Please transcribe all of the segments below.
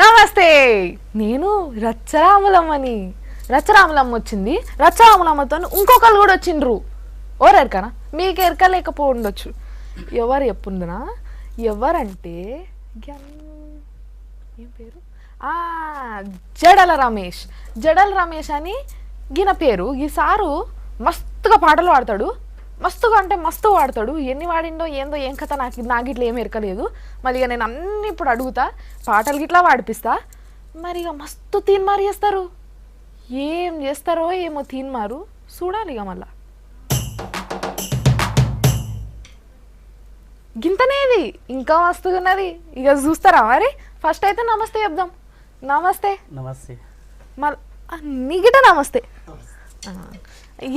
నమస్తే, నేను రచ్చరాములమ్మని. రచ్చరాములమ్మ వచ్చింది, రచ్చరాములమ్మతో ఇంకొకరు కూడా వచ్చిండ్రు. ఎవరు ఎరకనా? మీకు ఎరక లేకపో ఉండొచ్చు. ఎవరు చెప్పుందినా? ఎవరంటే ఏం పేరు, జడల రమేష్. జడల రమేష్ అని గిన పేరు. ఈ సారు మస్తుగా పాటలు పాడతాడు. మస్తుగా అంటే మస్తు వాడతాడు. ఎన్ని వాడిండో ఏందో ఏం కథ నాకు ఇట్లా ఏమి ఎరకలేదు. మరి ఇక నేను అన్ని ఇప్పుడు అడుగుతా, పాటలు గిట్లా వాడిపిస్తా. మరి ఇక మస్తు తీన్మారు చేస్తారు. ఏం చేస్తారో ఏమో తీన్మారు చూడాలి. ఇక మళ్ళా గింతనేది ఇంకా మస్తుగా ఉన్నది. ఇక చూస్తారా మరి? ఫస్ట్ అయితే నమస్తే చెప్దాం. నమస్తే. నమస్తే. నీగిట నమస్తే.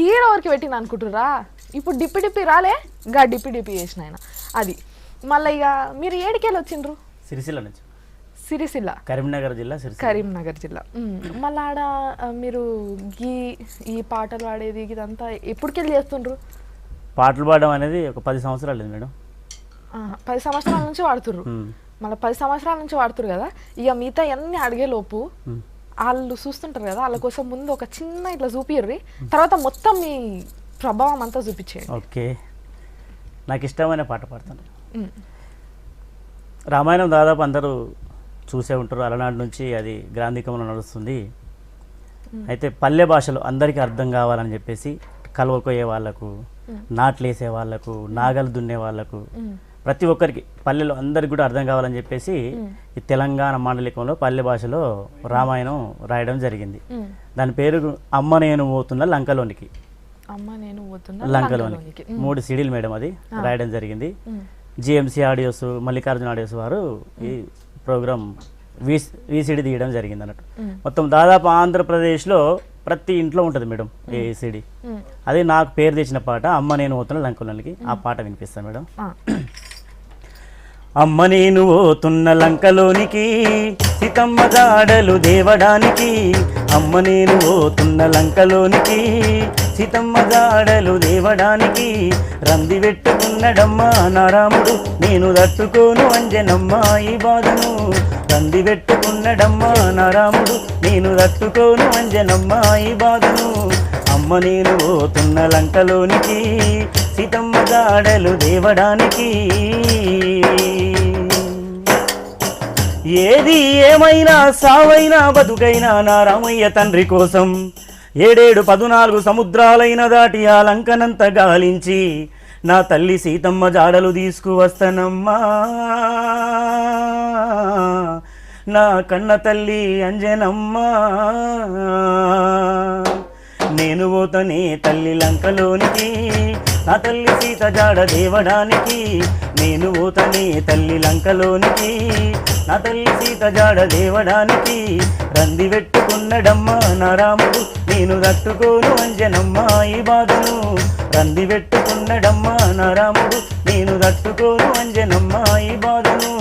ఈడవరికి పెట్టింది అనుకుంటురా? ఇప్పుడు డిప్పి డిప్పి రాలే, గా డిప్పి డిప్పి చేసిన ఆయన అది. మళ్ళీ ఇక మీరు ఏడికెళ్ళి వచ్చిండ్రు? సిరిసిల్ల నుంచి. సిరిసిల్ల, కరీంనగర్ జిల్లా. కరీంనగర్ జిల్లా. మళ్ళీ ఆడ మీరు ఈ పాటలు పాడేది ఇదంతా ఎప్పటికెళ్ళి చేస్తుండ్రు? పాటలు పాడడం అనేది ఒక 10 సంవత్సరాలు లేదు మేడం. 10 సంవత్సరాల నుంచి వాడుతుర్రు. మళ్ళీ 10 సంవత్సరాల నుంచి వాడుతురు కదా. ఇక మిగతా అన్ని అడిగే లోపు వాళ్ళు చూస్తుంటారు కదా, వాళ్ళ కోసం ముందు ఒక చిన్న ఇట్లా చూపిర్రి, తర్వాత మొత్తం మీ ప్రభావం అంతా చూపించేయండి. ఓకే, నాకు ఇష్టమైన పాట పాడతాను. రామాయణం దాదాపు అందరూ చూసే ఉంటారు. అలనాటి నుంచి అది గ్రాంధికంలో నడుస్తుంది. అయితే పల్లె భాషలో అందరికీ అర్థం కావాలని చెప్పేసి కలువకొయ్యే వాళ్ళకు, నాట్లేసే వాళ్ళకు, నాగలు దున్నే వాళ్ళకు, ప్రతి ఒక్కరికి పల్లెలో అందరికి కూడా అర్థం కావాలని చెప్పేసి ఈ తెలంగాణ మాండలికంలో పల్లె భాషలో రామాయణం రాయడం జరిగింది. దాని పేరు అమ్మ నేను పోతున్న లంకలోనికి. లంకలోనికి 3 సీడీలు మేడం అది రాయడం జరిగింది. జిఎంసి ఆడియోస్, మల్లికార్జున ఆడియోస్ వారు ఈ ప్రోగ్రామ్ వీసీడీ తీయడం జరిగింది అన్నట్టు. మొత్తం దాదాపు ఆంధ్రప్రదేశ్లో ప్రతి ఇంట్లో ఉంటుంది మేడం ఈ సీడీ. అది నాకు పేరు తెచ్చిన పాట అమ్మ నేను పోతున్న లంకలోనికి. ఆ పాట వినిపిస్తాను మేడం. అమ్మ నేను పోతున్న లంకలోనికి, సీతమ్మ జాడలు దేవడానికి. అమ్మ నేను పోతున్న లంకలోనికి, సీతమ్మ జాడలు దేవడానికి. రంది పెట్టుకున్నడమ్మా నా రాముడు, నేను తట్టుకోను అంజనమ్మా ఈ బాధను. రంది పెట్టుకున్నడమ్మా నా రాముడు, నేను తట్టుకోను అంజనమ్మా ఈ బాధను. అమ్మ నేను పోతున్న లంకలోనికి, సీతమ్మ జాడలు దేవడానికి. ఏది ఏమైనా సావైనా బతుకైనా నా రామయ్య తండ్రి కోసం 7-14 సముద్రాలైన దాటి ఆ లంకనంత గాలించి నా తల్లి సీతమ్మ జాడలు తీసుకువస్తానమ్మా. నా కన్న తల్లి అంజనమ్మా, నేను పోతనే తల్లి లంకలోనికి, నా తల్లి సీత జాడ దేవడానికి. నేను పోతనే తల్లి లంకలోనికి, నా తల్లి సీత జాడ దేవడానికి. రంది పెట్టుకున్నడమ్మా నా రాముడు, నేను తట్టుకోను అంజనమ్మా ఈ బాధను. రంది పెట్టుకున్నడమ్మా నా రాముడు, నేను తట్టుకోను అంజనమ్మా ఈ బాధను.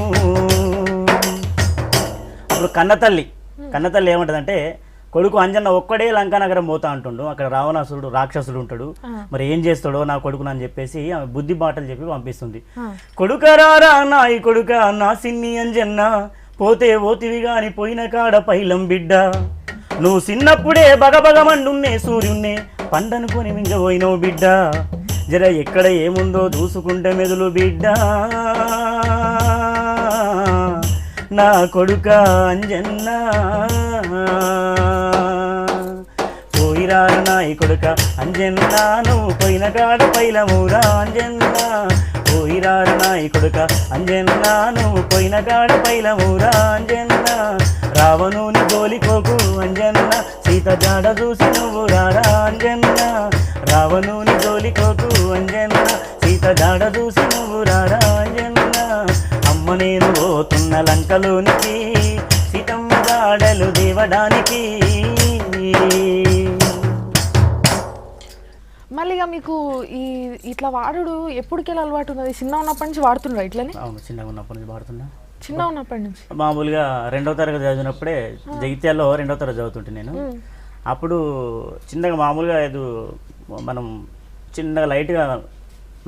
ఇప్పుడు కన్నతల్లి ఏమంటదంటే, కొడుకు అంజన్న ఒక్కడే లంకానగరం పోతా అంటుండు. అక్కడ రావణాసురుడు రాక్షసుడు ఉంటాడు, మరి ఏం చేస్తాడో నా కొడుకును అని చెప్పేసి ఆమె బుద్ధి బాటలు చెప్పి పంపిస్తుంది. కొడుకరారా నాయి కొడుక నా సిన్ని అంజన్న, పోతే ఓతివి గాని పోయిన కాడ పైలం బిడ్డ. నువ్వు చిన్నప్పుడే బగబగమండున్నే సూర్యున్నే పండనుకొని మింగపోయినవు బిడ్డ. జర ఎక్కడ ఏముందో దూసుకుంటే మెదులు బిడ్డ. నా కొడుక అంజన్న పోయిరారు నాయి కొడుక అంజన్న, నువ్వు పోయిన కాడ పైలమూరా అంజన్న. పోయిరారు నాయి కొడుక అంజన్న, నువ్వు పోయిన కాడ పైలమూరా అంజన్న. రావణుని గోలికోకు అంజన్న, సీత జాడ చూసి నువ్వు రారా అంజన్న. రావణుని గోలికోకు అంజన్న, సీత జాడ చూసి నువ్వు రారా అంజన్న. అమ్మ నేను పోతున్న లంకలోనికి, సీతమ్మ జాడలు దేవడానికి. మళ్ళీ మీకు ఇట్లా వాడుడు ఎప్పటికెళ్ళి అలవాటు ఉన్నది? చిన్న ఉన్నప్పటి నుంచి వాడుతున్నా ఇట్లనే? అవును, చిన్నగా ఉన్నప్పటి నుంచి వాడుతున్నా. చిన్న ఉన్నప్పటి నుంచి మామూలుగా 2వ తరగతి చదివినప్పుడే జగిత్యాల్లో 2వ తరగతి చదువుతుంటే నేను. అప్పుడు చిన్నగా మామూలుగా మనం చిన్నగా లైట్గా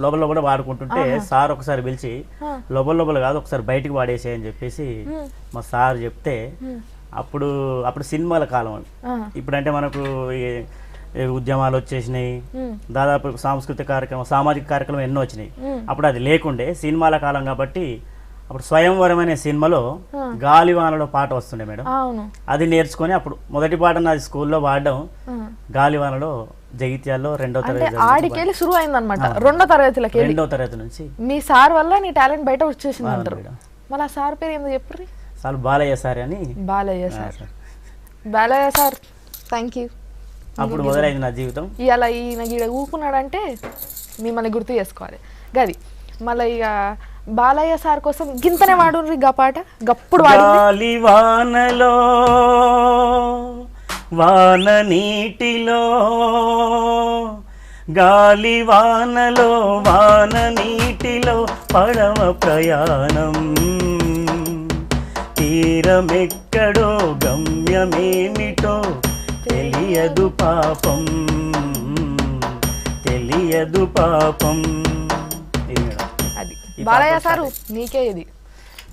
లోపల లోపల వాడుకుంటుంటే సార్ ఒకసారి పిలిచి లోపల లోపల కాదు ఒకసారి బయటికి వాడేసే అని చెప్పేసి మా సార్ చెప్తే అప్పుడు సినిమాల కాలం అది. ఇప్పుడంటే మనకు ఈ ఉద్యమాలు వచ్చేసినాయి, దాదాపు సాంస్కృతిక కార్యక్రమం సామాజిక కార్యక్రమం ఎన్నో వచ్చినాయి. అప్పుడు అది లేకుండే సినిమాల కాలం కాబట్టి అప్పుడు స్వయంవరం అనే సినిమాలో గాలివానలో పాట వస్తుండే మేడం. అది నేర్చుకొని అప్పుడు మొదటి పాట నాది స్కూల్లో పాడడం గాలివానలో జగిత్యాల్లో రెండో తరగతి శురు అయిందన్నమాట. రెండో తరగతి నుంచి మీ సార్ వల్ల నీ టాలెంట్ బయట వచ్చేసింది అంటారు. మళ్ళీ ఆ సార్ పేరు ఏందో చెప్పరు? సార్ బాలయ్య సార్ అని. Balayya sir thank you. అప్పుడు మొదలైంది నా జీవితం. ఇలా ఈయన గీడ ఊపుకున్నాడంటే మిమ్మల్ని గుర్తు చేసుకోవాలి గది. మళ్ళీ ఇక బాలయ్య సార్ కోసం గింతనే వాడు గా పాట గప్పుడు వానలో వాన నీటిలో గాలి వానలో వాన నీటిలో పడవ ప్రయాణం తీరమెక్కడో గమ్యమేమిటో తెలియదు పాపం అది బాలయ్య సారు నీకే ఇది.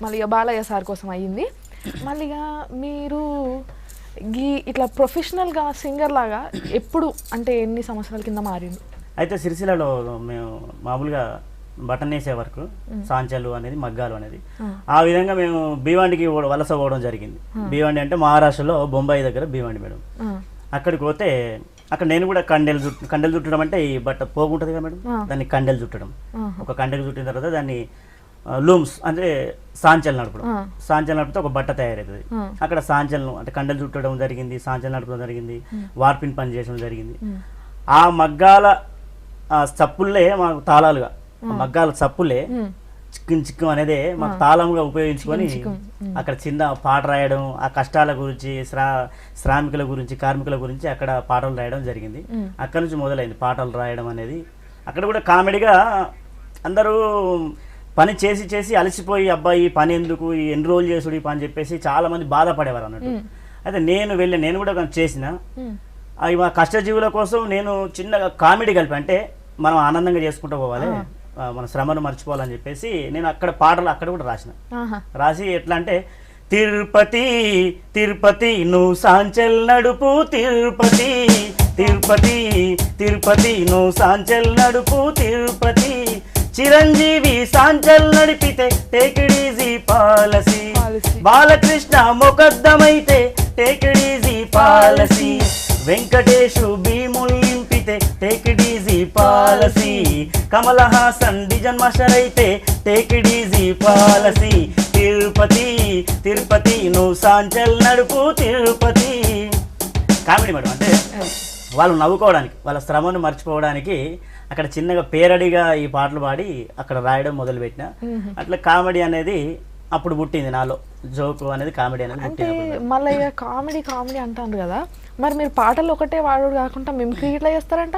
మళ్ళీ బాలయ్య సార్ కోసం అయ్యింది. మళ్ళీ మీరు ఇట్లా ప్రొఫెషనల్గా సింగర్ లాగా ఎప్పుడు అంటే ఎన్ని సంవత్సరాల కింద మారింది? అయితే సిరిసిల్లలో మేము మామూలుగా బటన్ వేసే వరకు సాంచలు అనేది మగ్గాలు అనేది ఆ విధంగా మేము భీవండికి వలస పోవడం జరిగింది. భీవండి అంటే మహారాష్ట్రలో బొంబాయి దగ్గర భీవండి మేడం. అక్కడికి పోతే అక్కడ నేను కూడా కండెలు చుట్టడం అంటే ఈ బట్ట పోగుంటుంది కదా మేడం, దాన్ని కండెలు చుట్టడం. ఒక కండెలు చుట్టిన తర్వాత దాన్ని లూమ్స్ అంటే సాంచలు నడపడం. సాంచలు నడిపితే ఒక బట్ట తయారవుతుంది. అక్కడ సాంచలను అంటే కండెలు చుట్టడం జరిగింది, సాంచలు నడపడం జరిగింది, వార్పిన్ పని చేయడం జరిగింది. ఆ మగ్గాల చప్పుల్లే మాకు తాళాలుగా, మగ్గాల చప్పులే చిక్కు అనేదే మాకు తాళంగా ఉపయోగించుకొని అక్కడ చిన్న పాట రాయడం, ఆ కష్టాల గురించి, శ్రామికుల గురించి, కార్మికుల గురించి అక్కడ పాటలు రాయడం జరిగింది. అక్కడ నుంచి మొదలైంది పాటలు రాయడం అనేది. అక్కడ కూడా కామెడీగా అందరూ పని చేసి అలసిపోయి అబ్బాయి పని ఎందుకు, ఈ ఎన్ని రోజులు చేసుడు ఈ పని చెప్పేసి చాలా మంది బాధపడేవారు అన్నట్టు. అయితే నేను కూడా చేసిన అవి మా కష్టజీవుల కోసం నేను చిన్నగా కామెడీ కలిపి, అంటే మనం ఆనందంగా చేసుకుంటూ పోవాలి, మన శ్రమను మర్చిపోవాలని చెప్పేసి నేను అక్కడ పాటలు అక్కడ కూడా రాసి ఎట్లా అంటే తిరుపతి తిరుపతి నువ్వు సాంచెల్ నడుపు తిరుపతి తిరుపతి తిరుపతి నువ్వు సాంచెల్ నడుపు తిరుపతి చిరంజీవి సాంచెల్ నడిపితే take it easy policy Balakrishna మొకద్దమైతే take it easy policy Venkatesh భీముల్ నింపితే take it easy policy Kamal Haasan డిజన్ మాస్టర్ అయితే take it easy policy Tirupati Tirupati నువ్వు సాంచెల్ నడుపు తిరుపతి. కామెడీ మేడం, అంటే వాళ్ళు నవ్వుకోవడానికి, వాళ్ళ శ్రమను మర్చిపోవడానికి అక్కడ చిన్నగా పేరడిగా ఈ పాటలు పాడి అక్కడ రాయడం మొదలుపెట్టిన. అట్లా కామెడీ అనేది అప్పుడు పుట్టింది నాలో, జోకు అనేది కామెడీ అనేది పుట్టింది. మళ్ళీ ఇక కామెడీ అంటారు కదా, మరి మీరు పాటలు ఒకటే వాడు కాకుండా మిమిక్రీ ఇట్లా చేస్తారంట?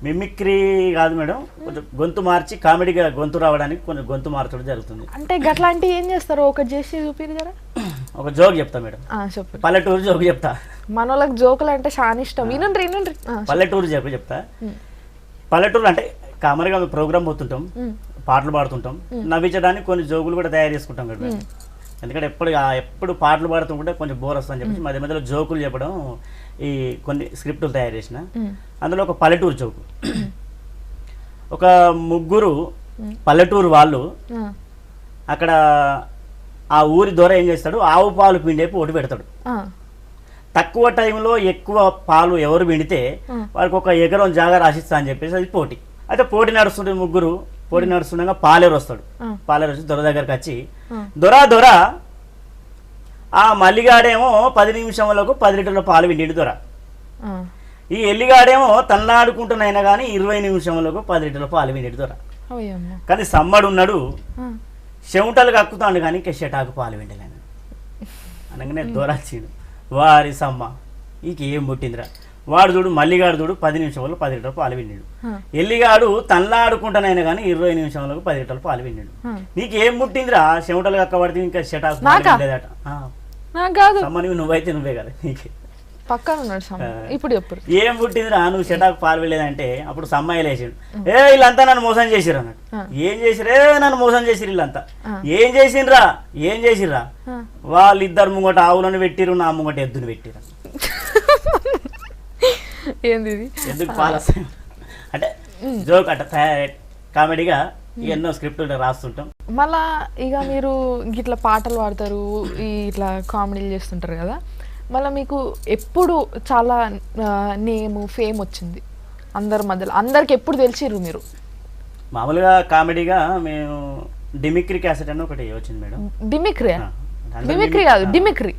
మిమిక్రీ కాదు మేడం, కొంచెం గొంతు మార్చి కామెడీగా గొంతు రావడానికి కొంచెం గొంతు మార్చడం జరుగుతుంది. అంటే గట్లాంటి ఏం చేస్తారు? ఒకటి చేసి చూపిరు కదా. ఒక జోక్ చెప్తా మేడం, చెప్పు. పల్లెటూరు జోక్ చెప్తా. మనోళ్ళకి జోకులు అంటే చాలా ఇష్టం. వినండి. పల్లెటూరు చెప్తా. పల్లెటూరు అంటే కామన్గా ప్రోగ్రామ్ పోతుంటాం, పాటలు పాడుతుంటాం, నవ్వించడానికి కొన్ని జోకులు కూడా తయారు చేసుకుంటాం కదా. ఎందుకంటే ఎప్పుడు పాటలు పాడుతుంటే కొంచెం బోర్ వస్తుందని చెప్పేసి మధ్య మధ్యలో జోకులు చెప్పడం, ఈ కొన్ని స్క్రిప్టులు తయారు చేసిన. అందులో ఒక పల్లెటూరు జోకు, ఒక ముగ్గురు పల్లెటూరు వాళ్ళు అక్కడ ఆ ఊరి దొర ఏం చేస్తాడు, ఆవు పాలు పిండేపు ఒకటి పెడతాడు. తక్కువ టైంలో ఎక్కువ పాలు ఎవరు పిండితే వాళ్ళకి ఒక ఎకరం జాగా రాసిస్తా అని చెప్పేసి అది పోటీ. అయితే పోటీ నడుస్తుంటే ముగ్గురు పోటీ నడుస్తుండగా పాలేరు వస్తాడు. పాలేరు వచ్చి దొర దగ్గరకు వచ్చి, దొర ఆ మల్లిగాడేమో 10 నిమిషంలోకి 10 లీటర్ల పాలు పిండి దొర, ఈ ఎల్లిగాడేమో తన్నాడుకుంటున్నాయినా కానీ 20 నిమిషంలోకి 10 లీటర్ల పాలు పిండి దొర. కానీ సమ్మడు ఉన్నాడు, చెమటలు కక్కుతాడు కానీ కెషటాకు పాలు పిండలేను అనగానే దొర వచ్చిండు, వారి సమ్మ ఈక ఏం పుట్టిందిరా. వాడు చూడు మల్లిగాడు చూడు 10 నిమిషంలో 10 లీటర్ల పాలు పిండిడు, ఎల్లిగాడు తనలాడుకుంటానైనా కానీ 20 నిమిషంలో 10 లీటర్ల పాలు పిండిడు. నీకు ఏం పుట్టిందిరా, చెమటలు కక్క పడితే ఇంకా షటాకు లేదట. సమ్మ నువ్వైతే నువ్వే కదా, నీకే పక్కన ఉన్నాడు సమ్మ. ఇప్పుడు చెప్పు. ఏం పుట్టిందిరా నువ్వు చెటాకు పాలు వెళ్ళేదంటే అప్పుడు సమ్మాయి లేచిండు. వీళ్ళంతా నన్ను మోసం చేసిరు అన్నాడు. ఏం చేసిరే నన్ను మోసం చేసిరు వీళ్ళంతా. ఏం చేసిర్రా వాళ్ళిద్దరు ముంగట ఆవులను పెట్టిరు, నా ముంగట ఎద్దును పెట్టిరు. ఏంది ఎందుకు పాలు అంటే జోక్ అట్ట కామెడీగా ఎన్నో స్క్రిప్ట్ రాస్తుంటాం. మళ్ళా ఇక మీరు ఇట్లా పాటలు పాడతారు, ఇట్లా కామెడీలు చేస్తుంటారు కదా, మళ్ళీ మీకు ఎప్పుడు చాలా నేమ్ ఫేమ్ వచ్చింది అందరి మధ్యలో? అందరికి ఎప్పుడు తెలిసిర్రు మీరు? మామూలుగా కామెడీగా మేము డిమిక్రీ క్యాసెట్ అని ఒకటి వచ్చింది మేడం. మిమిక్రీ కాదు, డిమిక్రీ.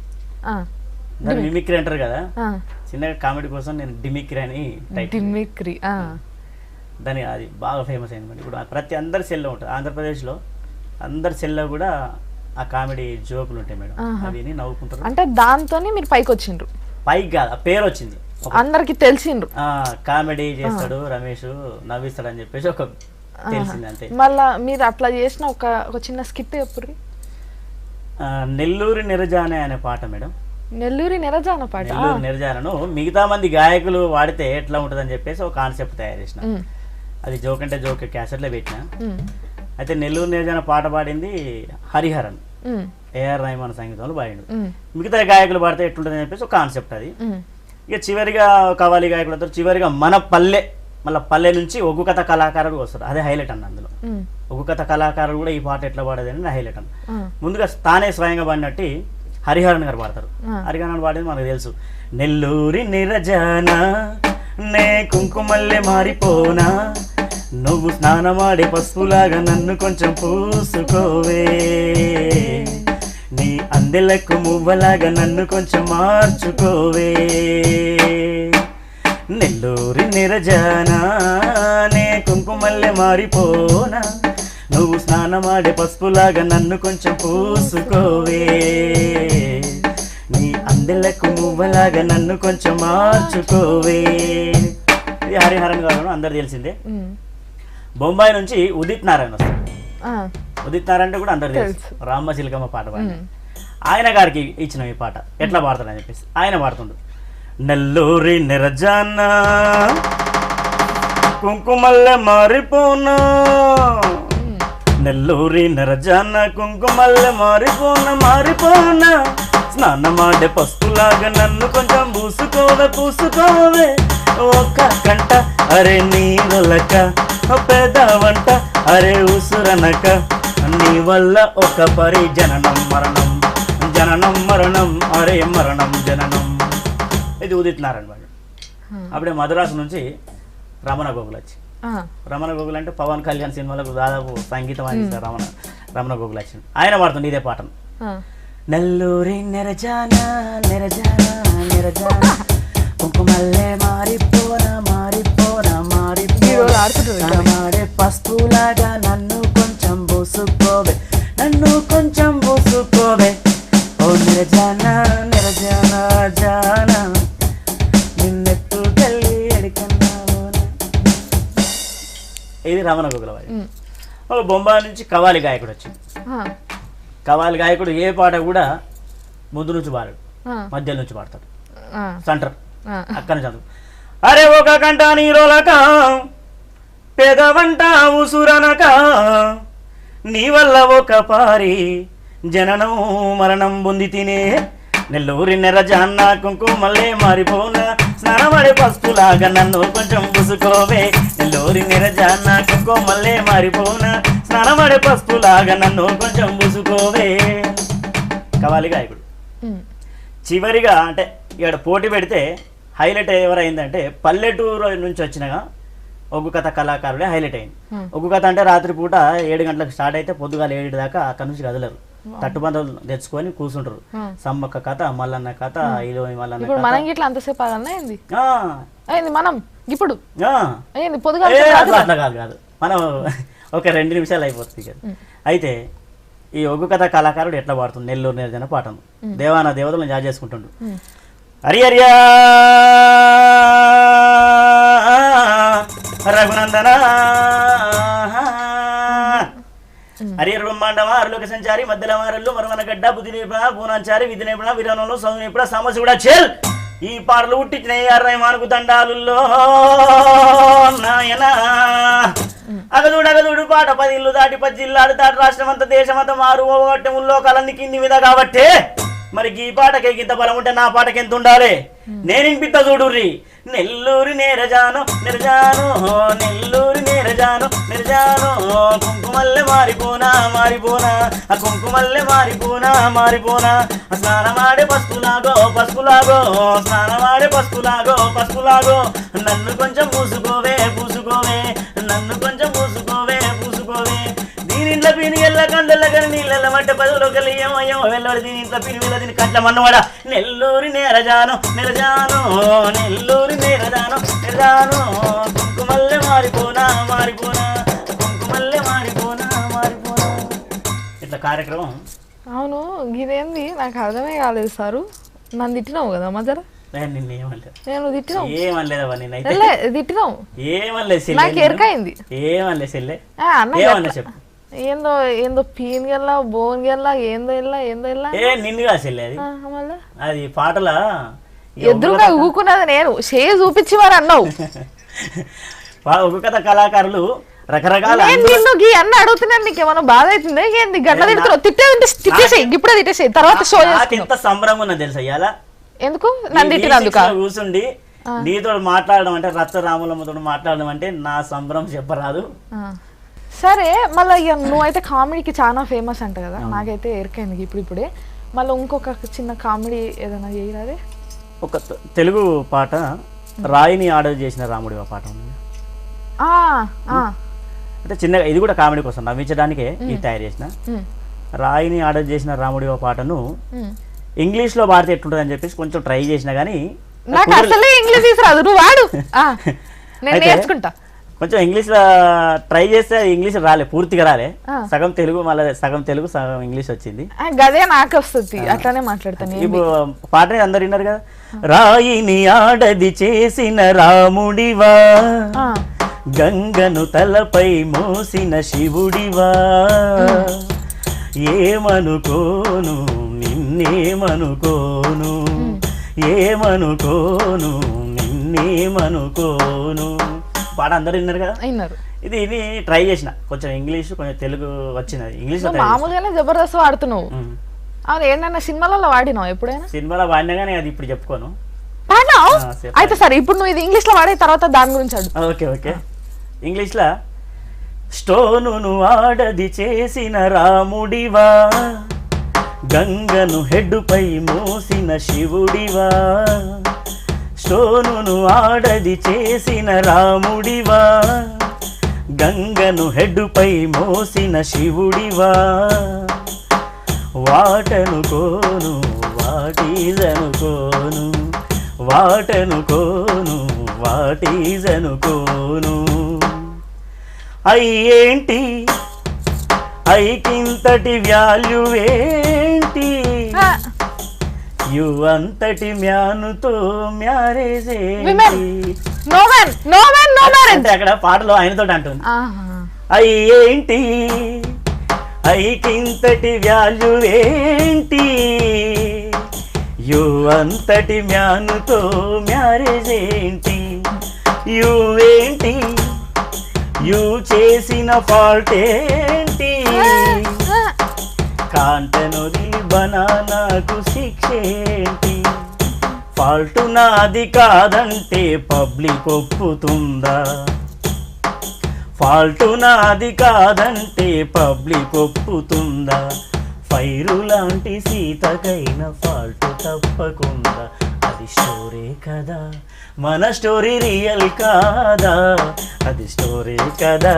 దాన్ని మిమిక్రీ అంటారు కదా, చిన్నగా కామెడీ కోసం నేను డిమిక్రీ అని డిమిక్రీ దాని అది బాగా ఫేమస్ అయింది మేడం. ఇప్పుడు ప్రతి అందరి సెల్లో ఉంటుంది ఆంధ్రప్రదేశ్లో, అందరి సెల్లో కూడా ఆ కామెడీ జోకులు ఉంటాయి మేడం. అవి నవ్వుకుంటారు. అంటే దాంతోనే మీరు పైకి వచ్చిండ్రు? పైకి కాదు, ఆ పేరు వచ్చింది, అందరికి తెలిసిండ్రు. కామెడీ చేస్తాడు రమేష్, నవ్విస్తాడు అని చెప్పేసి ఒక తెలిసింది అంతే. మళ్ళా మీరు అట్లా చేసిన ఒక చిన్న స్కిట్ చెప్పుర్రి. నెల్లూరి నిరజానే అనే పాట మేడం. నెల్లూరి నిరజాన పాట. నెల్లూరి నిరజానను మిగతా మంది గాయకులు వాడితే ఎట్లా ఉంటుందని చెప్పేసి ఒక కాన్సెప్ట్ తయారు చేసిన. అది జోక్ అంటే జోక్ క్యాసెట్లో పెట్టిన. అయితే నెల్లూరు నిరజాన పాట పాడింది హరిహరన్, ఏఆర్ రెహమాన్ సంగీతంలో పాడిండు. మిగతా గాయకులు పాడితే ఎట్లుంటుందని చెప్పేసి ఒక కాన్సెప్ట్ అది. ఇక చివరిగా కవాలి గాయకులతో చివరిగా మన పల్లె, మళ్ళీ పల్లె నుంచి ఒగ్గు కథ కళాకారుడు వస్తారు. అదే హైలైట్ అన్న. అందులో ఒగ్గు కథ కళాకారుడు కూడా ఈ పాట ఎట్లా పాడేదని హైలైట్ అన్న. ముందుగా తానే స్వయంగా పాడినట్టు హరిహరన్ గారు పాడతారు. హరిహరన్ పాడేది మనకు తెలుసు. నెల్లూరి నిరజాన నే కుంకుమల్లె మారిపోనా, నువ్వు స్నానమాడే పసుపులాగా నన్ను కొంచెం పూసుకోవే, నీ అందెలకు మువ్వలాగా నన్ను కొంచెం మార్చుకోవే. నెల్లూరి నిరజానా నే కుంకుమల్లె మారిపోనా, నువ్వు స్నానమాడే పసుపులాగా నన్ను కొంచెం పూసుకోవే, నీ అందెలకు మువ్వలాగా నన్ను కొంచెం మార్చుకోవే. ఇది హరిహరన్ గారు అందరు తెలిసిందే. బొంబాయి నుంచి ఉదిత్ నారాయణ వస్తారు. ఉదిత్ నారాయణ కూడా అందరు తెలుసు, రామ్మ చిలకమ్మ పాట పాడి. ఆయన గారికి ఇచ్చిన ఈ పాట ఎట్లా పాడతాడని చెప్పేసి ఆయన పాడుతుండు. నెల్లూరి నిరజాన కుంకుమల్లె మారిపోనా, నెల్లూరి నిరజాన కుంకుమల్లె మారిపోనా, స్నానమాడే పసుపులాగా నన్ను కొంచెం పూసుకోవే, ఒక్క కంట అరే నీళ్ళక పెద వంట అరే ఉసురనక, నీ వల్ల ఒక పరి జననం మరణం, జననం మరణం అరే మరణం జననం. ఇది ఉదిత్ నారాయణ వాడు. అప్పుడే మద్రాసు నుంచి రమణ గోగుల్ వచ్చి, రమణ గోగుల్ అంటే పవన్ కళ్యాణ్ సినిమాలకు దాదాపు సంగీతం అందిస్తారు. రమణ గోగుల్ వచ్చింది. ఆయన పాడుతుంది ఇదే పాటను. నెల్లూరి నిరజానా నిరజానా నిరజానా కుంకుమల్లె మారిపోనా మాడే పస్తులాగా నన్ను కొంచెం పూసుకోవే, నన్ను కొంచెం పూసుకోవే, ఓ నిరజానా నిరజానా జానా నిన్నెత్తు తల్లి ఎడికన్నావు. ఇది రమణ గోగుల వాడి. ఒక బొంబాయి నుంచి కవాలి గాయకుడు వచ్చింది. కవాలి గాయకుడు ఏ పాట కూడా ముందు నుంచి పాడాడు, మధ్య నుంచి పాడతాడు, సెంటర్ అక్కడ నుంచి. అరే ఒక కంట నీరోలక పెదవంట ఉసురనక, నీ వల్ల ఒక పారి జననం మరణం పొంది తినే, నెల్లూరి నిరజాన్న కుంకుమల్లె మారిపోనా, స్నానమడే పసుపులాగా నన్ను కొంచెం పూసుకోవే, నెల్లూరి నిరజాన్న కుంకుమల్లె మారిపోనా, స్నానమడే పసుపులాగా నన్ను కొంచెం పూసుకోవే. కవాలి గాయకుడు. చివరిగా అంటే ఇక్కడ పోటీ పెడితే హైలైట్ ఎవరైందంటే పల్లెటూరు నుంచి వచ్చిన ఒగ్గు కథ కళాకారుడే హైలైట్ అయింది. ఒగ్గు కథ అంటే రాత్రి పూట 7 గంటలకు స్టార్ట్ అయితే పొద్దుగాల 7 దాకా అక్కడ నుంచి కదలరు, తట్టుబందలు తెచ్చుకొని కూర్చుంటారు. సమ్మక్క కథ, మల్లన్న కథ, ఇలో మల్లన్న కథ. మనం ఇట్లా అంతసేపు మనం ఇప్పుడు అట్లా కాదు, మనం ఒక 2 నిమిషాలు అయిపోతుంది కదా. అయితే ఈ ఒగ్గు కథ కళాకారుడు ఎట్లా పాడుతుంది నెల్లూరు నిరజన పాటను. దేవాన దేవతలను జాజ్ చేసుకుంటుండు. హరియర్యా రఘునందన హరియర్ బ్రహ్మాండమా అరులోక సంచారి మధ్యల మారల్లు మరమన గడ్డ బుద్ధి నిపుణ పూనాచారి విధి నిపుణ విరాణంలో సౌ నిపుణ సమస్య కూడా చేల్ ఈ పాటలు పుట్టించిన అర్రయ్యమానుకు దండాలుల్లో నాయనా అగదుడు పాట 10 ఇల్లు దాటి 10 జిల్లాలు దాటి రాష్ట్రం అంతా దేశం అంతా మారు ఓగట్టముల్లో కలన్ని కింది మీద కాబట్టే మరి ఈ పాటకి ఇంత బలం ఉంటే నా పాటకి ఎంత ఉండాలి నేను ఇంపిత్త చూడుర్రి నెల్లూరి నేరజాను నిర్జాను నెల్లూరి నేరజాను నిర్జాను కుంకుమల్లె మారిపోనా ఆ కుంకుమల్లె మారిపోనా స్నానమాడే పసుపులాగో స్నానమాడే పసుపులాగో నన్ను కొంచెం పూసుకోవే నన్ను కొంచెం పూసుకోవే దీనింట్లో పిని ఎల్ల కండల కానీ నీళ్ళ మట్ట పదులో కలియమయ్యో వెళ్ళడు దీనింట్లో పిని వెళ్ళ దీని కట్ల మన్నవాడ నెల్లూరి నేరజాను నెల్లూరి నేరజాను కుంకుమల్లె మారిపోనా కుంకుమల్లె మారిపోనా ఇట్లా కార్యక్రమం. అవును ఇదేంది నాకు అర్థమే కాలేదు సారు. నన్ను తిట్టినావు కదా మధ్యలో. నేను తిట్టినావు ఏమనలేదవా నేనైతే తిట్టినావు ఏమనలేదు నాకు ఎరకైంది ఏమనలేదు చెల్లె చెప్పు ఏందో పీన్ గెల్లా బోన్ గెల్లా ఏందో ఇల్లా నిన్నుగా చెల్లె అది మళ్ళా అది పాటల ఎదురుగా ఊకున్నది నేను చూపించి వారు అన్నావు. ఒక్కొక్క కళాకారులు రకరకాల అన్న అడుగుతున్నాను నీకు ఏమన్నా బాధ అవుతుంది ఏంది గడ్డ తిడుతున్నావు తిట్టేసేయి ఇప్పుడే తిట్టేసేయి తర్వాత షో ఎంత సంబరంగా ఉన్నది తెలుసా ఇవాళ ఎందుకు నన్ను తిట్టినందుకు కూర్చుండి నీతో మాట్లాడడం అంటే రచ్చ రాములమ్మతో మాట్లాడడం అంటే నా సంబరం చెప్పరాదు. సరే మళ్ళీ ఇక నువ్వైతే కామెడీకి చాలా ఫేమస్ అంట కదా. నాకైతే ఎరికైంది ఇప్పుడే మళ్ళీ ఇంకొక చిన్న కామెడీ ఏదైనా చేయరాదే. ఒక తెలుగు పాట రాయిని ఆర్డర్ చేసిన రాముడి పాట ఉంది అంటే చిన్నగా ఇది కూడా కామెడీ కోసం నవ్వించడానికే ఇది తయారు చేసిన. రాయిని ఆర్డర్ చేసిన రాముడి పాటను ఇంగ్లీష్ లో పాడితే ఎట్లుంటుంది అని చెప్పేసి కొంచెం ట్రై చేసినా గానీ నాకు అసలే ఇంగ్లీష్ రాదు నువ్వు వాడు నేను నేర్చుకుంటా. కొంచెం ఇంగ్లీష్ లో ట్రై చేస్తే ఇంగ్లీష్ రాలే పూర్తిగా రాలే సగం తెలుగు మళ్ళీ సగం తెలుగు సగం ఇంగ్లీష్ వచ్చింది. గదే నాకు వస్తుంది అట్లానే మాట్లాడతాను. ఇప్పుడు పాట అందరు విన్నారు కదా. రాయిని ఆడది చేసిన రాముడివా గంగను తలపై మోసిన శివుడివా ఏమనుకోను నిన్నేమనుకోను పాట అందరు విన్నారు కదా. ఇది ట్రై చేసిన కొంచెం ఇంగ్లీష్ కొంచెం తెలుగు వచ్చినది. ఇంగ్లీష్ మామూలుగానే జబర్దస్త్ వాడుతున్నావు. అవును ఏంటన్నా సినిమాలలో వాడినావు ఎప్పుడైనా? సినిమాలో వాడినా కానీ అది ఇప్పుడు చెప్పుకోను. అయితే సరే ఇప్పుడు నువ్వు ఇది ఇంగ్లీష్ లో వాడే తర్వాత దాని గురించి అడుగు. ఓకే ఇంగ్లీష్ లో స్టోనును ఆడది చేసిన రాముడివా గంగను హెడ్డుపై మోసిన శివుడివా స్టోనును ఆడది చేసిన రాముడివా గంగను హెడ్డుపై మోసిన శివుడివా వాటనుకోను వాటీజనుకోను అయ్యేంటి ఐకింతటి వాల్యూ ఏంటి యు అంతటి మ్యానుతో మ్యారేజ్ అంటే అక్కడ పాటలో ఆయనతో అంటుంది అయ్యేంటి ఐకింతటి వాల్యూ ఏంటి యు అంతటి మ్యానుతో మ్యారేజ్ ఏంటి యు చేసిన ఫాల్ట్ ఏంటి కాంటనొదిలి బనానాకు శిక్ష ఏంటి ఫాల్ట్ నాది కాదంటే పబ్లిక్ ఒప్పుతుందా ఫైరు లాంటి సీతకైన ఫాల్ట్ తప్పకుండా అది స్టోరీ కదా మన స్టోరీ రియల్ కాదా అది స్టోరీ కదా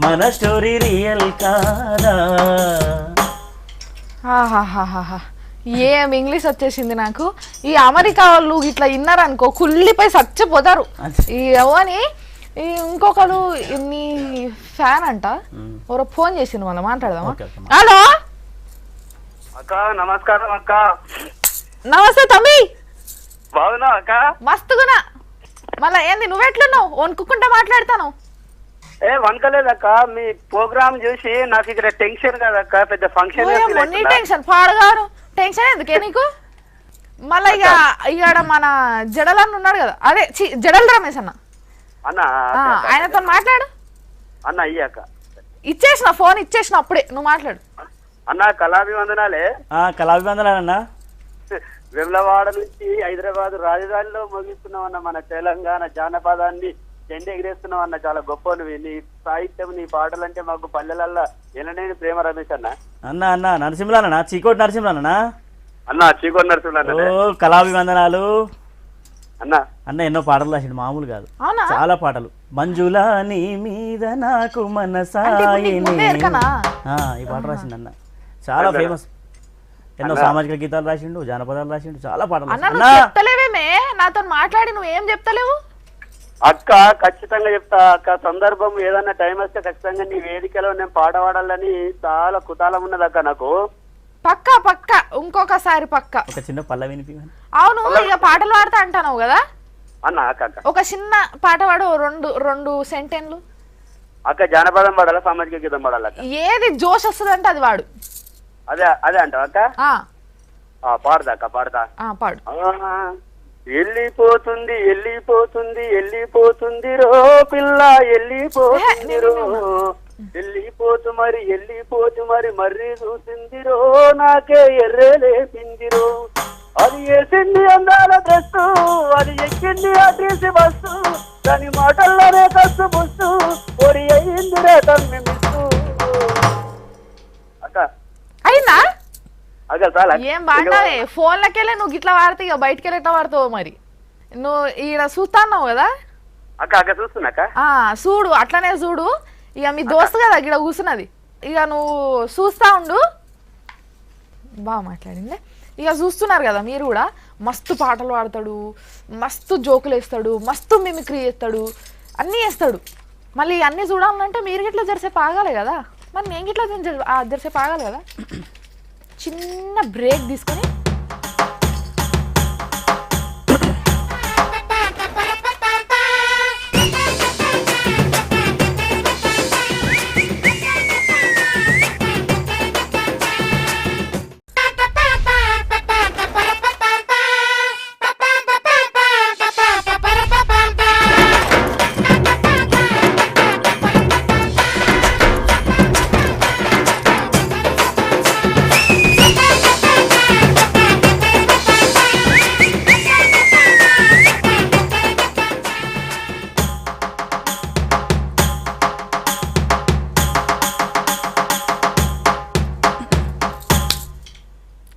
మన స్టోరీ రియల్ కాదా. ఏం ఇంగ్లీష్ వచ్చేసింది నాకు. ఈ అమెరికా వాళ్ళు ఇట్లా విన్నారనుకో కుళ్ళిపోయి చచ్చిపోతారు. ఎవని ఇంకొకరు నీ ఫ్యాన్ అంట ఎవరో ఫోన్ చేసిండు మళ్ళీ మాట్లాడదామా. హలో అక్క నమస్కారం అక్క. నమస్తే తమ్మి బాగున్నా అక్క? మస్తుగునా. మళ్ళా ఏంది నువ్వెట్లున్నావు? వణుకుంటా మాట్లాడతాను. వనకలేదక్క మీ ప్రోగ్రామ్ చూసి నాకు ఇక్కడ టెన్షన్ కదక్క పెద్ద ఫంక్షన్ టెన్షన్ పాడగారు టెన్షన్ ఎందుకే నీకు? మళ్ళీ ఇక ఇక్కడ మన జడలన్న ఉన్నాడు కదా, అదే జడల రమేష్ అన్న, అన్న ఆయనతో మాట్లాడు అన్న అయ్యాక ఇచ్చేసిన ఫోన్ ఇచ్చేసిన అప్పుడే, నువ్వు మాట్లాడు అన్న. కళాభివందనాలే. కళాభివందనాలన్నా. వెమ్లవాడ నుంచి హైదరాబాద్ రాజధానిలో ముగిస్తున్నాం అన్న. మన తెలంగాణ జానపదాన్ని జెండా ఎగిరేస్తున్నాం అన్న. చాలా గొప్ప నువ్వు, నీ సాహిత్యం నీ పాటలు అంటే మాకు పల్లెలల్లా ఎనలేని ప్రేమ. రమేష్ అన్న. అన్న నరసింహులన్నా, చీకోటి నరసింహులన్నా. అన్న చీకోటి నరసింహులు. కళాభివందనాలు అన్న. అన్న ఎన్నో పాటలు రాసిండు, మామూలు కాదు, చాలా పాటలు. మంజులా నీ మీద నాకు మనసాయని, ఈ పాట రాసిండు అన్న. చాలా ఫేమస్. ఎన్నో సామాజిక గీతాలు రాసిండు, జానపదాలు రాసిండు, చాలా పాటలు. చెప్తలేవేమే నాతో మాట్లాడి, నువ్వు ఏం చెప్తలేవు? అక్క ఖచ్చితంగా చెప్తా అక్క. సందర్భం ఏదన్నా టైం వస్తే ఖచ్చితంగా నీ వేదికలో నేను పాట పాడాలని చాలా కుతాలం ఉన్నది అక్క నాకు. పక్క పక్క ఇంకొకసారి పక్క ఒక చిన్న పల్లవి వినిపి. అవును, ఇక పాటలు పాడతా అంటావు కదా అన్న. అక్క ఒక చిన్న పాట పాడు, రెండు సెంటెన్లు. అక్క జానపదం పాడాలా, సామాజిక గీతం పాడాలా? ఏది జోష్ వస్తుంది అంటే అది వాడు. అదే అంటావు అక్క. పాడదా అక్క, పాడతా. పాడు. వెళ్ళిపోతుంది వెళ్ళిపోతుంది వెళ్ళిపోతుంది రో పిల్ల, వెళ్ళిపోతుంది రో, వెళ్ళిపోతు మరి మర్రి చూసిందిరో, నాకే ఎర్రే లేపిందిరో. అది వేసింది అందాల డ్రెస్సు, అది ఎక్కింది అట్రీసి బస్సు, దాని మాటల్లోనే కసు బుస్సు, పొడి అయ్యిందిరే తమ్మి మిస్సు. అక్క అయినా అక్క చాలా ఏం బాగుంటావే. ఫోన్లకెళ్ళి నువ్వు గిట్లా వాడితే ఇక బయటకెళ్ళి ఎట్లా వాడతావు మరి? నువ్వు ఈడ చూస్తాన్నావు కదా అక్క చూస్తున్నాక చూడు, అట్లనే చూడు. ఇక మీ దోస్తు కదా ఇక్కడ కూర్చున్నది, ఇక నువ్వు చూస్తా ఉండు. బాగా మాట్లాడింది. ఇక చూస్తున్నారు కదా మీరు కూడా, మస్తు పాటలు పాడతాడు, మస్తు జోకులు వేస్తాడు, మస్తు మిమిక్రీ చేస్తాడు, అన్నీ వేస్తాడు. మళ్ళీ అన్నీ చూడాలంటే మీరు గిట్లా జరసేపు ఆగాలి కదా, మరి నేను గిట్లా జరసేపు ఆగాలి కదా. చిన్న బ్రేక్ తీసుకొని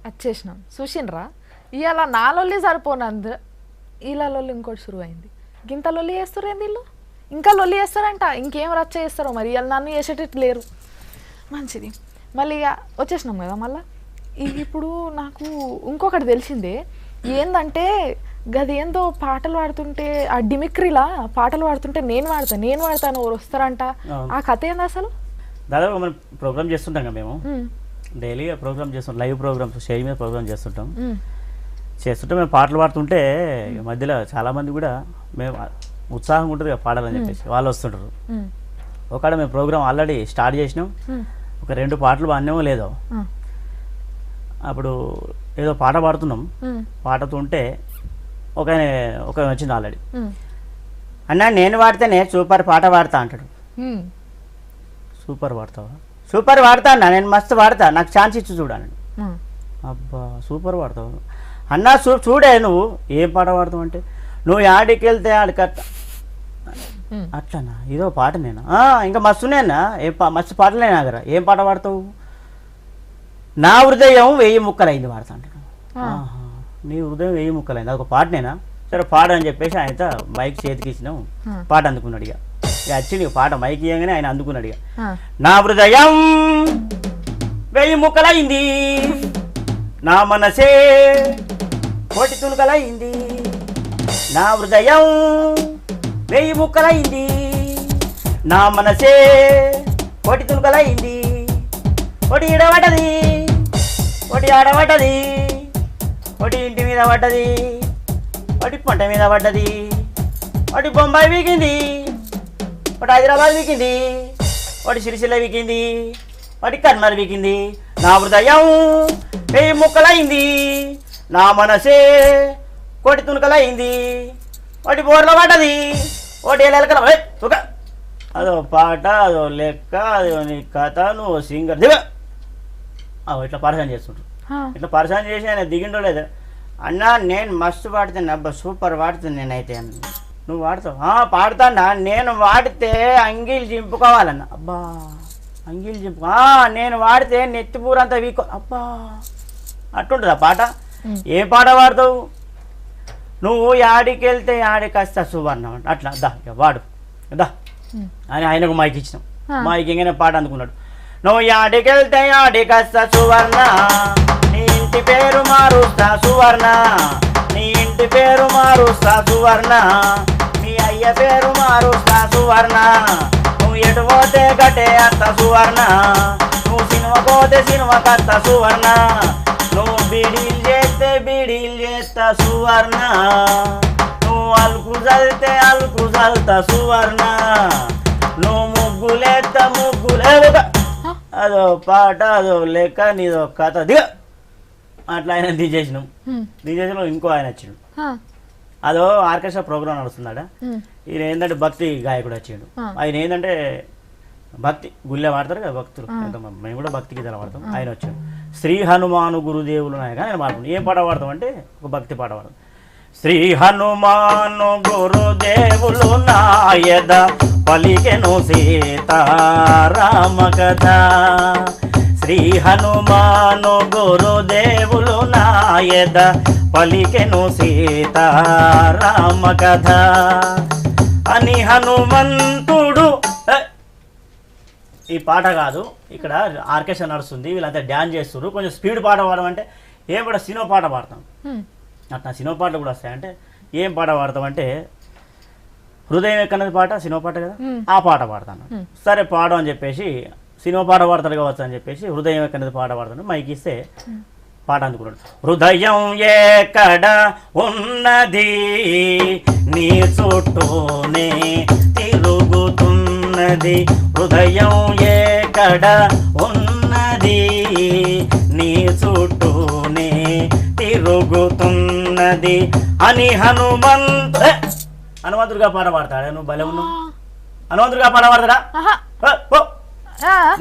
వచ్చేసినాం. చూసిండ్రా, ఇవాళ నా లొల్లి సరిపోనందు, ఇలా లొల్లి ఇంకోటి షురువు అయింది. గింత లొల్లి చేస్తారు ఏంది వీళ్ళు, ఇంకా లొల్లి చేస్తారంట, ఇంకేం రచ్చ చేస్తారో మరి. ఇవాళ నన్ను చేసేటట్టు లేరు. మంచిది. మళ్ళీ ఇక వచ్చేసినాం కదా. మళ్ళీ ఇప్పుడు నాకు ఇంకొకటి తెలిసిందే ఏందంటే, గది ఏందో పాటలు పాడుతుంటే ఆ డిమిక్రీలా పాటలు పాడుతుంటే నేను వాడతాను ఎవరు వస్తారంట. ఆ కథ ఏంది అసలు? దాదాపు మనం ప్రోగ్రామ్ చేస్తుంటాం కదా మేము, డైలీ ప్రోగ్రామ్ చేస్తుంటాం, లైవ్ ప్రోగ్రామ్స్ స్టేజ్ మీద ప్రోగ్రామ్ చేస్తుంటే మేము పాటలు పాడుతుంటే మధ్యలో చాలామంది కూడా మేము ఉత్సాహంగా ఉంటుంది కదా పాడాలని చెప్పేసి వాళ్ళు వస్తుంటారు. ఒకవేళ మేము ప్రోగ్రామ్ ఆల్రెడీ స్టార్ట్ చేసినాం, ఒక 2 పాటలు పాడినామో లేదో, అప్పుడు ఏదో పాట పాడుతున్నాం, పాడుతుంటే ఒక వచ్చింది ఆల్రెడీ, అన్నా నేను పాడితేనే సూపర్ పాట పాడతా అంటాడు. సూపర్ పాడతావా? సూపర్ పాడతా అన్నా, నేను మస్తు పాడతా, నాకు ఛాన్స్ ఇచ్చి చూడాలని. అబ్బా సూపర్ పాడతావు అన్నా, చూడే నువ్వు ఏం పాట పాడతావు అంటే, నువ్వు ఆడికి వెళ్తే ఆడికట్ట అట్లనా, ఇదో పాట నేనా? ఇంకా మస్తునేనా, మస్తు పాటలే నా దగ్గర, ఏం పాట పాడతావు? నా హృదయం 1000 ముక్కలైంది పాడతా అంటాడు. నీ హృదయం 1000 ముక్కలైంది, అదొక పాటనేనా? సరే పాట అని చెప్పేసి ఆయన మైక్ చేతికి ఇచ్చినాం, పాట అందుకున్నాడు. ఇక వచ్చింది పాట మైక్ ఇవ్వగానే ఆయన అందుకున్నాడు. ఇక నా హృదయం 1000 ముక్కలైంది, నా మనసే 1 తునకలైంది. నా హృదయం 1000 ముక్కలైంది, నా మనసే 1 తునకలైంది. 1 ఈడబడ్డది, 1 ఆడబడ్డది, 1 ఇంటి మీద పడ్డది, 1 పంట మీద పడ్డది, 1 బొంబాయి వీకింది, 1 హైదరాబాద్ వీకింది, 1 సిరిసిల్ల వీకింది, 1 కర్నూలు వీకింది. నా హృదయం 1000 ముక్కలైంది, నా మనసే కోటి తునకలైంది ఒకటి బోర్ల పడ్డది ఒకటి ఎలకల తుక అదో పాట అదో లెక్క అదో నీ కథ నువ్వు సింగర్ దిగ ఇట్లా పరిశాన్ చేస్తుంటారు. ఇట్లా పరిశాన్ చేసి ఆయన దిగిండో లేదు. అన్నా నేను మస్తు పాడుతాను అబ్బా సూపర్ పాడుతుంది నేనైతే అన్న. నువ్వు వాడతావు పాడుతానా నేను వాడితే అంగీలు చింపుకోవాలన్న. అబ్బా అంగీలు చింపు నేను వాడితే నెత్తిపూరంతా వీకో అబ్బా అట్టుంటుందా పాట. ఏ పాట పాడతావు నువ్వు యాడికి వెళ్తే యాడికి వస్తా సువర్ణం అంట అట్లా దా వాడు దా అని ఆయనకు మైక్ ఇచ్చినాం. మైక్ ఇంకనే పాట అందుకున్నాడు. నువ్వు యాడికి వెళ్తే యాడికి వస్తా సువర్ణ నీ ఇంటి పేరు మారుస్తా సువర్ణ నీ ఇంటి పేరు మారుస్తా సువర్ణ మీ అయ్య పేరు మారుస్తా సువర్ణ నువ్వు ఎటు పోతే గటే అత్త సువర్ణ నువ్వు సినిమా పోతే సినిమా కత్త సువర్ణ నువ్వు బీడీలు చేస్తా సువర్ణ నువ్వు అలుకు చల్లుతా సువర్ణ నువ్వు ముగ్గులే అదో పాట అదో లెక్క నీదో కథ దిగ అట్లా ఆయన దిగేసినాం. ఇంకో ఆయన వచ్చిండు. అదో ఆర్కెస్ట్రా ప్రోగ్రామ్ నడుస్తున్నాడా. ఈయన ఏంటంటే భక్తి గాయకుడు వచ్చిండు. ఆయన ఏంటంటే భక్తి గుళ్ళే వాడతారు కదా భక్తులు, మేము కూడా భక్తి గీతాలు వాడతాం. ఆయన వచ్చాడు. శ్రీ హనుమాను గురుదేవులు నాయక ఆయన పాడుతుంది. ఏం పాట పాడతాం అంటే ఒక భక్తి పాట పాడతాం. శ్రీ హనుమాను గురుదేవులు నాయద పలికెను సీతారామ కథ శ్రీ హనుమాను గురుదేవులు నాయద పలికెను సీతారామ కథ అని హనుమంతుడు. ఈ పాట కాదు, ఇక్కడ ఆర్కెస్ట్రా నడుస్తుంది, వీళ్ళంతా డ్యాన్స్ చేస్తున్నారు. కొంచెం స్పీడ్ పాట పాడమంటే ఏం పాట సినిమా పాట పాడతాం. అట్లా సినిమా పాటలు కూడా వస్తాయంటే ఏం పాట పాడతామంటే హృదయం ఎక్కనది పాట సినిమా పాట కదా, ఆ పాట పాడతాను. సరే పాడు అని చెప్పేసి సినిమా పాట పాడతాడు కావచ్చు అని చెప్పేసి హృదయం ఎక్కనది పాట పాడతాను. మైక్ ఇస్తే పాట అందుకున్నాడు. హృదయం ఎక్కడ ఉన్నది నీ చుట్టూనే తిరుగుతున్నది హృదయం ఎక్కడ ఉన్నది నీ చుట్టూనే తిరుగుతున్నది అని హనుమంతుడిగా పాట పాడతాడా. నువ్వు భలే ఉన్నావు. హనుమంతుడిగా పాట పాడతాడా.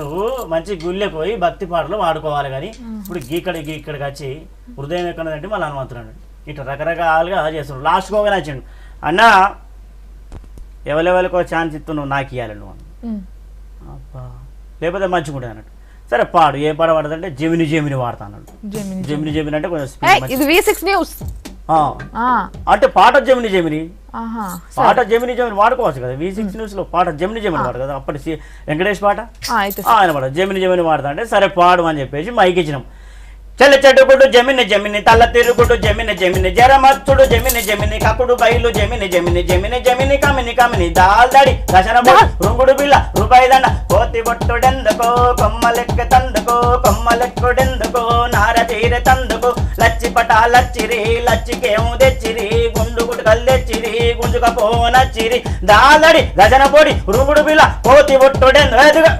నువ్వు మంచి గుళ్ళే పోయి భక్తి పాటలు వాడుకోవాలి. కానీ ఇప్పుడు ఇక్కడికి వచ్చి హృదయం ఎక్కడదంటే మళ్ళీ హనుమంతుడు అన్నాడు. ఇట్లా రకరకాలుగా చేస్తున్నాడు. లాస్ట్ కోగా నచ్చాడు. అన్న ఎవరెవరికో ఛాన్స్ ఇస్తున్నావు నాకు ఇవ్వాలి నువ్వు అబ్బా లేకపోతే మంచిగుంటుంది అన్నట్టు. సరే పాడు. ఏ పాట పాడదంటే జమిని వాడతా అన్నాడు. జమిని అంటే కొంచెం అంటే పాట జమిని పాట జమిని వాడుకోవచ్చు కదా. V6 న్యూస్ లో పాట జమిని వాడు కదా అప్పటి వెంకటేష్ పాట ఆయన పాట జమిని వాడతా అంటే సరే పాడు అని చెప్పేసి మైక్ ఇచ్చినాం. చెల్ల చెడుగుడు జమిని తల్ల తిరుగుడు జమిని జరమచ్చుడు జమిని కకుడు బయలు జమిని కమిని దాల్దడి దశన రుంగుడు బిల్ల రూపాయి దండ కోతి బొట్టుడెందుకో కొమ్మలెక్కుడెందుకో నార తీర తందుకు లచ్చి పటా లచ్చిరి లచ్చికేమో తెచ్చిరి గుండు గుడ్కలు తెచ్చిరి గుంజుకపోనచ్చిరి దాల్దడి దశన పొడి రుంగుడు బిల్ల కోతి బొట్టుడెందుకు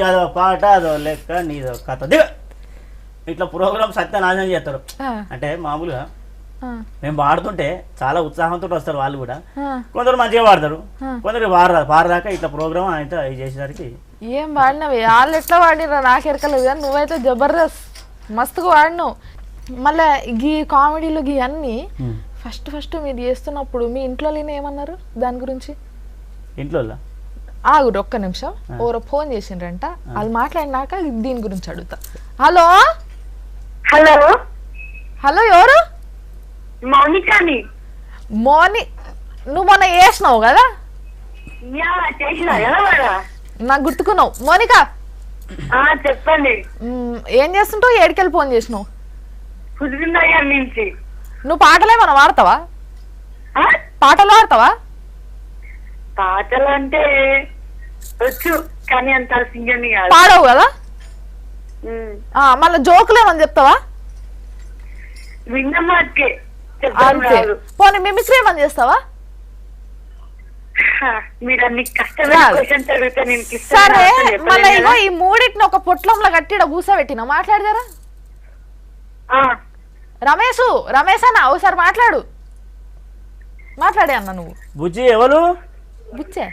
అదో పాట అదో లెక్క నీదో కథ దిగ. ఇట్లా ప్రోగ్రామ్ సత్యనాశనం చేస్తారు. అంటే మామూలుగా మేము పాడుతుంటే చాలా ఉత్సాహంతో వస్తారు వాళ్ళు కూడా. కొందరు మంచిగా పాడతారు, కొందరు పాడదాకా ఇట్లా ప్రోగ్రామ్ అయితే చేసేసరికి ఏం పాడినవి వాళ్ళు ఎట్లా పాడినరా నాకు ఎరకలేదు. కానీ నువ్వైతే జబర్దస్త్ మస్తుగా వాడినావు. మళ్ళీ గీ కామెడీలు గీ అన్ని ఫస్ట్ మీరు చేస్తున్నప్పుడు మీ ఇంట్లో ఏమన్నారు దాని గురించి? ఇంట్లో ఆగుడు ఒక్క నిమిషం. ఓరో ఫోన్ చేసిండ్రంట, వాళ్ళు మాట్లాడినాక దీని గురించి అడుగుతా. హలో హలో హలో ఎవరు? మౌనికాని. నువ్వు మొన్న వేసినావు కదా, నాకు గుర్తుకున్నావు. మౌనిక చెప్పండి. ఏం చేస్తుంటావు? ఏడికెళ్ళి ఫోన్ చేసినావు? హుజూర్నగర్ నుంచి. నువ్వు పాటలేమన్నా వాడతావా? పాటలు వాడతావా? పాటలు అంటే వచ్చు కానీ అంత సింగర్ పాడవు కదా. మళ్ళీ జోకులు ఏమని చెప్తావా? విన్నమాకే పోనీ మిమిక్రీ ఏమని చేస్తావా? మీరు అన్ని కష్టమైన క్వశ్చన్స్ అడిగితే నేను సరే మళ్ళీ ఇగో ఈ మూడింటిని ఒక పొట్లంలో కట్టి కూసబెట్టినా మాట్లాడతారా? రమేష్ అన్న ఒకసారి మాట్లాడే అన్న నువ్వు. బుజ్జి ఎవరు? బుచ్చే.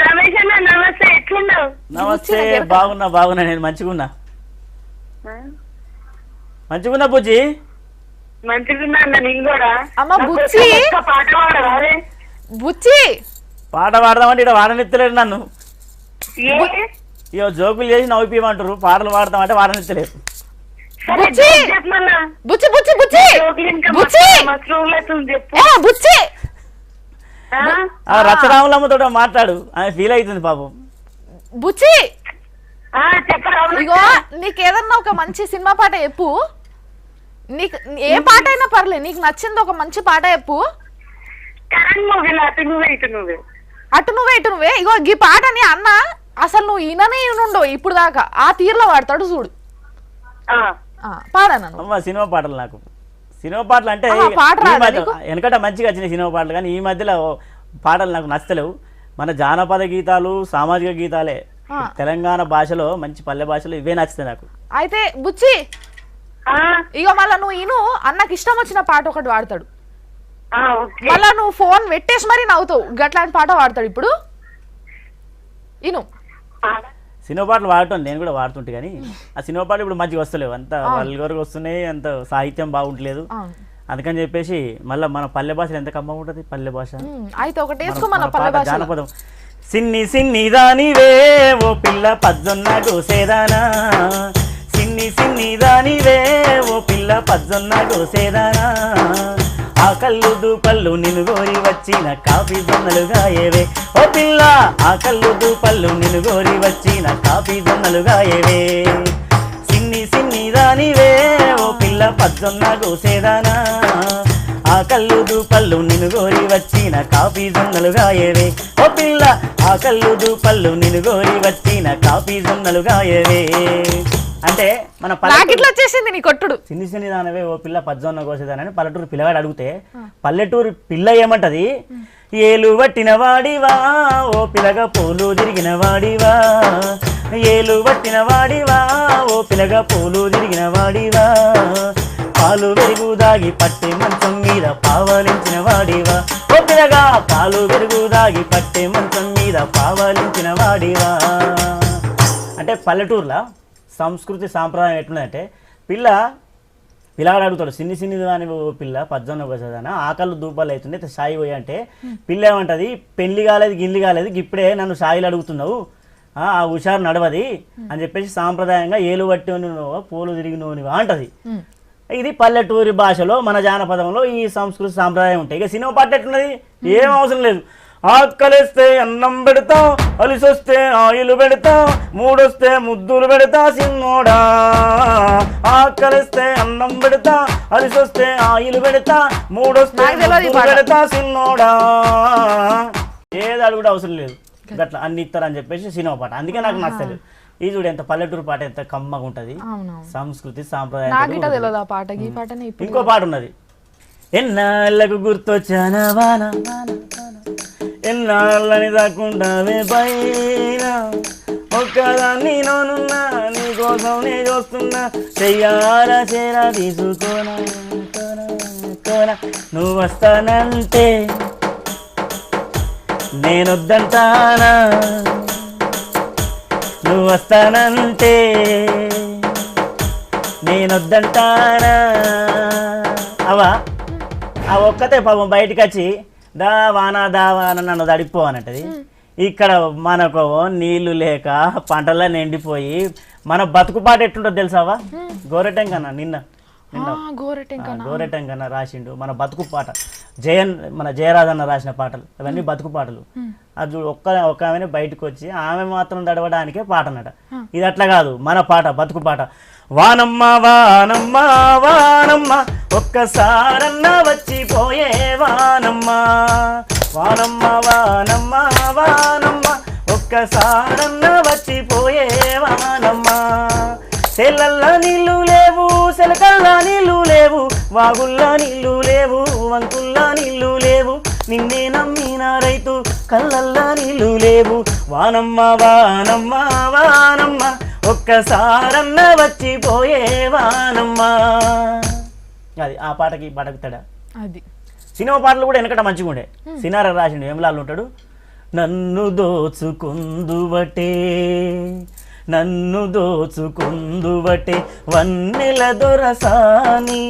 రమేష్ అన్న నమస్తే, ఎట్లున్నావు? నమస్తే, బాగున్నా నేను మంచిగున్నా బుజ్జి. మంచిగున్నా అన్న నేను కూడా. అమ్మ బుచ్చి పాట పాడరా? బుచ్చి పాట పాడదామంటే ఇక్కడ వాడనిత్తలేరు నన్ను. ఏ ఇక జోకులు చేసి నవ్విపిమంటారు, పాటలు పాడతామంటే వాడనిత్తలేరు. బుచ్చి బుచ్చి బుచ్చి బుచ్చి బుచ్చి బుచ్చి రచరాములమ్మతో మాట్లాడు, ఆమె ఫీల్ అవుతుంది పాపం. బుచ్చి చెప్పరా? ఇగో నీకేదన్నా ఒక మంచి సినిమా పాట చెప్పు, నీకు ఏ పాట అయినా పర్లేదు, నీకు నచ్చింది ఒక మంచి పాట చెప్పు. అటు నువ్వే ఇగో ఈ పాటని అన్న అసలు నువ్వు ఈయననే ఇప్పుడు దాకా ఆ తీరులో వాడతాడు చూడు. పాడను సినిమా పాటలు, నాకు సినిమా పాటలు అంటే వెనకట మంచిగా వచ్చినాయి సినిమా పాటలు, కానీ ఈ మధ్యలో పాటలు నాకు నచ్చలేవు. మన జానపద గీతాలు, సామాజిక గీతాలే, తెలంగాణ భాషలో మంచి పల్లె భాషలో ఇవే నచ్చుతాయి నాకు. అయితే బుచ్చి ఇగో మళ్ళా నువ్వు ఈను అన్నకి ఇష్టం వచ్చిన పాట ఒకటి వాడతాడు, మళ్ళా నువ్వు ఫోన్ పెట్టేసి మరి నవ్వుతావు, గట్లాంటి పాట వాడతాడు ఇప్పుడు. ఇను సినిమా పాటలు వాడటం నేను కూడా వాడుతుంటే, కానీ ఆ సినిమా పాటలు ఇప్పుడు మంచిగా వస్తలేవు, అంత వల్గర్గా వస్తున్నాయి, అంత సాహిత్యం బాగుంటలేదు. అందుకని చెప్పేసి మళ్ళీ మన పల్లె భాషలో ఎంత కమ్మ ఉంటుంది పల్లె భాష. అయితే ఒకటి జానపదం. సిన్ని దానివే ఓ పిల్ల పజ్జొన్న గోసేదానా, సిన్ని దానివే ఓ పిల్ల పజ్జొన్న గోసేదానా, ఆ కళ్ళు దూపళ్ళు నిన్ను గోరి వచ్చిన కాఫీ జొన్నలుగా ఏవే ఓ పిల్ల, ఆ కళ్ళు దూపళ్ళు నిన్ను గోరి వచ్చిన కాఫీ జొన్నలుగా ఏవే, సిన్ని దానివే ఓ పిల్ల పజ్జొన్న గోసేదానా, ఆ కళ్ళు దూపళ్ళు నిన్ను గోరి వచ్చిన కాఫీ జొన్నలుగా ఏవే ఓ పిల్ల, ఆ కళ్ళు దూపళ్ళు నిన్ను గోరి వచ్చిన కాఫీ జొన్నలుగా ఏవే. అంటే మన వచ్చేసింది నీ కొట్టుడు. సిన్ని దానవే ఓ పిల్ల పజ్జొన్న కోసేదానని పల్లెటూరు పిల్లవాడు అడిగితే పల్లెటూరు పిల్ల ఏమంటది, ఏలు పట్టిన వాడివా ఓ పిల్లగా పూలు తిరిగిన వాడివా, ఏలు పట్టిన వాడివా ఓ పిల్లగా పూలు తిరిగిన వాడివా, పాలు వెలుగు దాగి పట్టే మంచం మీద పావలించిన వాడివా ఓ పిల్లగా, పాలు వెలుగు దాగి పట్టే మంచం మీద పావలించిన వాడివా. అంటే పల్లెటూరులో సంస్కృతి సాంప్రదాయం ఎట్లుందంటే పిల్లగాడు అడుగుతాడు, సిన్ని దాని పిల్ల పజ్జొన్న కోసేదానా, ఆకళ్ళు దూపాలు అవుతుంది సాయి పోయి అంటే పిల్ల ఏమంటది, పెళ్లి కాలేదు గిల్లి కాలేదు ఇప్పుడే నన్ను సాయిలు అడుగుతున్నావు, ఆ హుషారు నడవది అని చెప్పేసి సాంప్రదాయంగా ఏలు పట్టి నువ్వు పూలు తిరిగి నువ్వునివా అంటది. ఇది పల్లెటూరి భాషలో మన జానపదంలో ఈ సంస్కృతి సాంప్రదాయం ఉంటాయి. ఇక సినిమా పాట ఎట్లున్నది, ఏం అవసరం లేదు, ఆకలిస్తే అన్నం పెడతాం, అలిసొస్తే ఆయిలు పెడతాం, మూడొస్తే ముద్దులు పెడతా సిన్నోడా, ఆకలిస్తే అన్నం పెడతా, అలిసొస్తే ఆయిలు పెడతా, మూడొస్తే ముద్దులు పెడతా సిన్నోడా, ఏది అడుగుడు అవసరం లేదు, గట్లా అన్ని ఇస్తారని చెప్పేసి సినిమా పాట. అందుకే నాకు నచ్చలేదు. ఈ చూడు ఎంత పల్లెటూరు పాట ఎంత కమ్మగా ఉంటది, సంస్కృతి సాంప్రదాయం. ఇంకో పాట ఉన్నది, ఎన్నాళ్ళకు గుర్తొచ్చానా వాన, ఎన్నాళ్ళని దాక్కుంటావే పైన, ఒక్కదాన్ని నోనున్నా నీ కోసం నే చూస్తున్నా, చెయ్యాలా చేరా తీసుకోనా కోనా, నువ్వు వస్తానంటే నేనొద్దంటానా, నువ్వు వస్తానంటే నేనొద్దంటానా. అవా ఆ ఒక్కతే పాపం బయటకు వచ్చి దా వాన నన్ను తడిపోవనంటది. ఇక్కడ మనకు నీళ్లు లేక పంటలన్నీ ఎండిపోయి మన బతుకుపాటు ఎట్లుంటుంది తెలుసావా, గోరెటం కన్నా నిన్న గోరెటం కన్నా రాసిండు మన బతుకు పాట, మన జయరాజన్న రాసిన పాటలు అవన్నీ బతుకు పాటలు. అది చూడు ఒక్క ఆమె బయటకు వచ్చి ఆమె మాత్రం దడవడానికే పాట అన్నట. ఇది అట్లా కాదు, మన పాట బతుకు పాట. వానమ్మ వానమ్మ వానమ్మ ఒక్కసారన్న వచ్చిపోయే వానమ్మ, వానమ్మ వానమ్మ వానమ్మ ఒక్కసారన్న వచ్చిపోయే వానమ్మ, సెల్లల్లా నీళ్ళు లేవు సెలకల్లా నీళ్ళు లేవు, వాగుల్లా నీళ్ళు లేవు వంకుల్లా నీళ్ళు లేవు, నిన్నే నమ్మిన రైతు కళ్ళల్లా నీళ్ళు లేవు, వానమ్మ వానమ్మ వానమ్మ ఒక్కసారన్న వచ్చిపోయే వానమ్మ. అది ఆ పాటకి ఈ పాటకి తేడా. అది సినిమా పాటలు కూడా వెనకట మంచిగా ఉండే. సినార రాసిండు, వేమలాలు ఉంటాడు. నన్ను దోచుకుందువటే నన్ను దోచుకుందువటే వన్నెల దొరసాని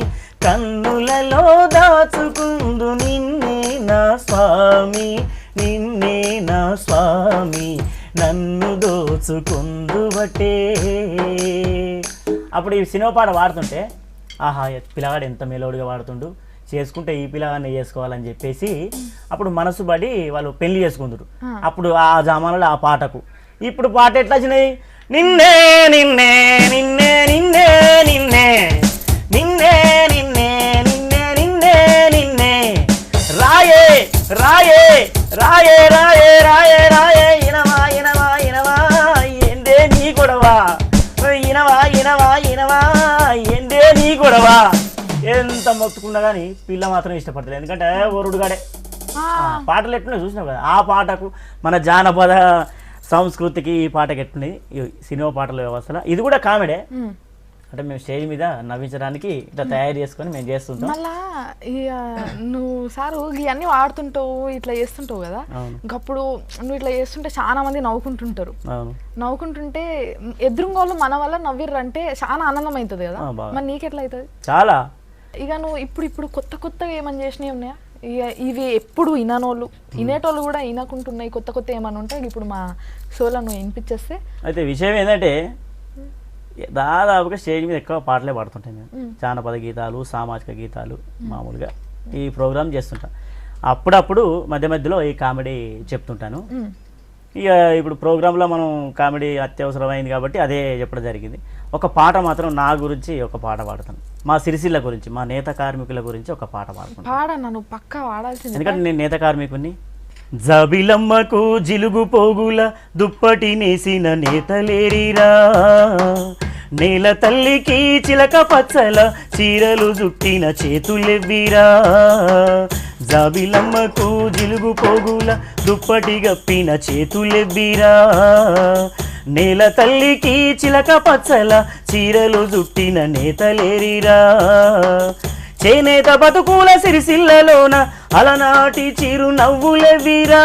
కన్నులలో దాచుకుందు నిన్నే నా స్వామి నిన్నే నా స్వామి నన్ను దోచుకుందువటే. అప్పుడు ఈ సినిమా పాట పాడుతుంటే ఆహా పిల్లగాడు ఎంత మెలోడిగా పాడుతుండు, చేసుకుంటే ఈ పిల్లగాన్ని చేసుకోవాలని చెప్పేసి అప్పుడు మనసు పడి వాళ్ళు పెళ్లి చేసుకుందరు. అప్పుడు ఆ జమానాలో ఆ పాటకు. ఇప్పుడు పాట ఎట్లా వచ్చినాయి? నిన్నే నిన్నే నిన్నే నిన్నే నిన్నే నిన్నే నిన్నే నిన్నే నిన్నే నిన్నే రాయే రాయే రాయే రాయే రాయే రాయే ఇనవా ఇనవా ఇనవా ఏందే నీ గొడవా ఇనవా ఇనవా ఇనవా ఏందే నీ గొడవా. ఎంత మొత్తుకున్నా కానీ పిల్ల మాత్రం ఇష్టపడతలేదు, ఎందుకంటే ఓరుడుగాడే. పాటలు ఎట్లున్నాయి చూసినావు కదా, ఆ పాటకు మన జానపద సంస్కృతికి ఈ పాటకి ఎట్లున్నాయి ఈ సినిమా పాటల వ్యవస్థలో. ఇది కూడా కామెడే, అంటే మేము స్టేజ్ మీద నవ్వించడానికి ఇట్లా తయారు చేసుకొని మేము చేస్తుంటాం. మళ్ళా నువ్వు సారు ఇవన్నీ వాడుతుంటావు ఇట్లా చేస్తుంటావు కదా, ఇంకప్పుడు నువ్వు ఇట్లా చేస్తుంటే చాలా మంది నవ్వుకుంటుంటారు. నవ్వుకుంటుంటే ఎదురుగోళ్ళు మన వల్ల నవ్విర్రు అంటే చాలా ఆనందం అవుతుంది కదా, మరి నీకెట్లా అవుతుంది? చాలా. ఇక నువ్వు ఇప్పుడు కొత్త కొత్తగా ఏమని చేసినవి ఉన్నాయా? ఇక ఇవి ఎప్పుడు విననోళ్ళు వినేటోళ్ళు కూడా వినకుంటున్నాయి, కొత్త కొత్త ఏమన్నా ఉంటాయి ఇప్పుడు మా షోలో నువ్వు వినిపించేస్తే. అయితే విషయం ఏంటంటే దాదాపుగా స్టేజ్ మీద ఎక్కువ పాటలే పాడుతుంటాయి మేము. జానపద గీతాలు, సామాజిక గీతాలు మామూలుగా ఈ ప్రోగ్రామ్ చేస్తుంటాం. అప్పుడప్పుడు మధ్య మధ్యలో ఈ కామెడీ చెప్తుంటాను. ఇక ఇప్పుడు ప్రోగ్రాంలో మనం కామెడీ అత్యవసరమైంది కాబట్టి అదే చెప్పడం జరిగింది. ఒక పాట మాత్రం నా గురించి ఒక పాట పాడతాను, మా సిరిసిల్ల గురించి, మా నేత కార్మికుల గురించి ఒక పాట పాడుతాను. పాడను పక్కా వాడాల్సింది, ఎందుకంటే నేను నేత కార్మికుని. జబిలమ్మకు జిలుగు పోగుల దుప్పటి నేసిన నేతలేరిరా, నేల తల్లికి చిలక పచ్చల చీరలు జుట్టిన చేతులెవ్విరా. జాబిలమ్మకు జిలుగు పోగుల దుప్పటి గప్పిన చేతులెవ్విరా, నేల తల్లికి చిలక పచ్చల చీరలు జుట్టిన నేతలేరిరా. చేనేత బతుకుల సిరిసిల్లలోన అలనాటి చిరు నవ్వులెవ్విరా,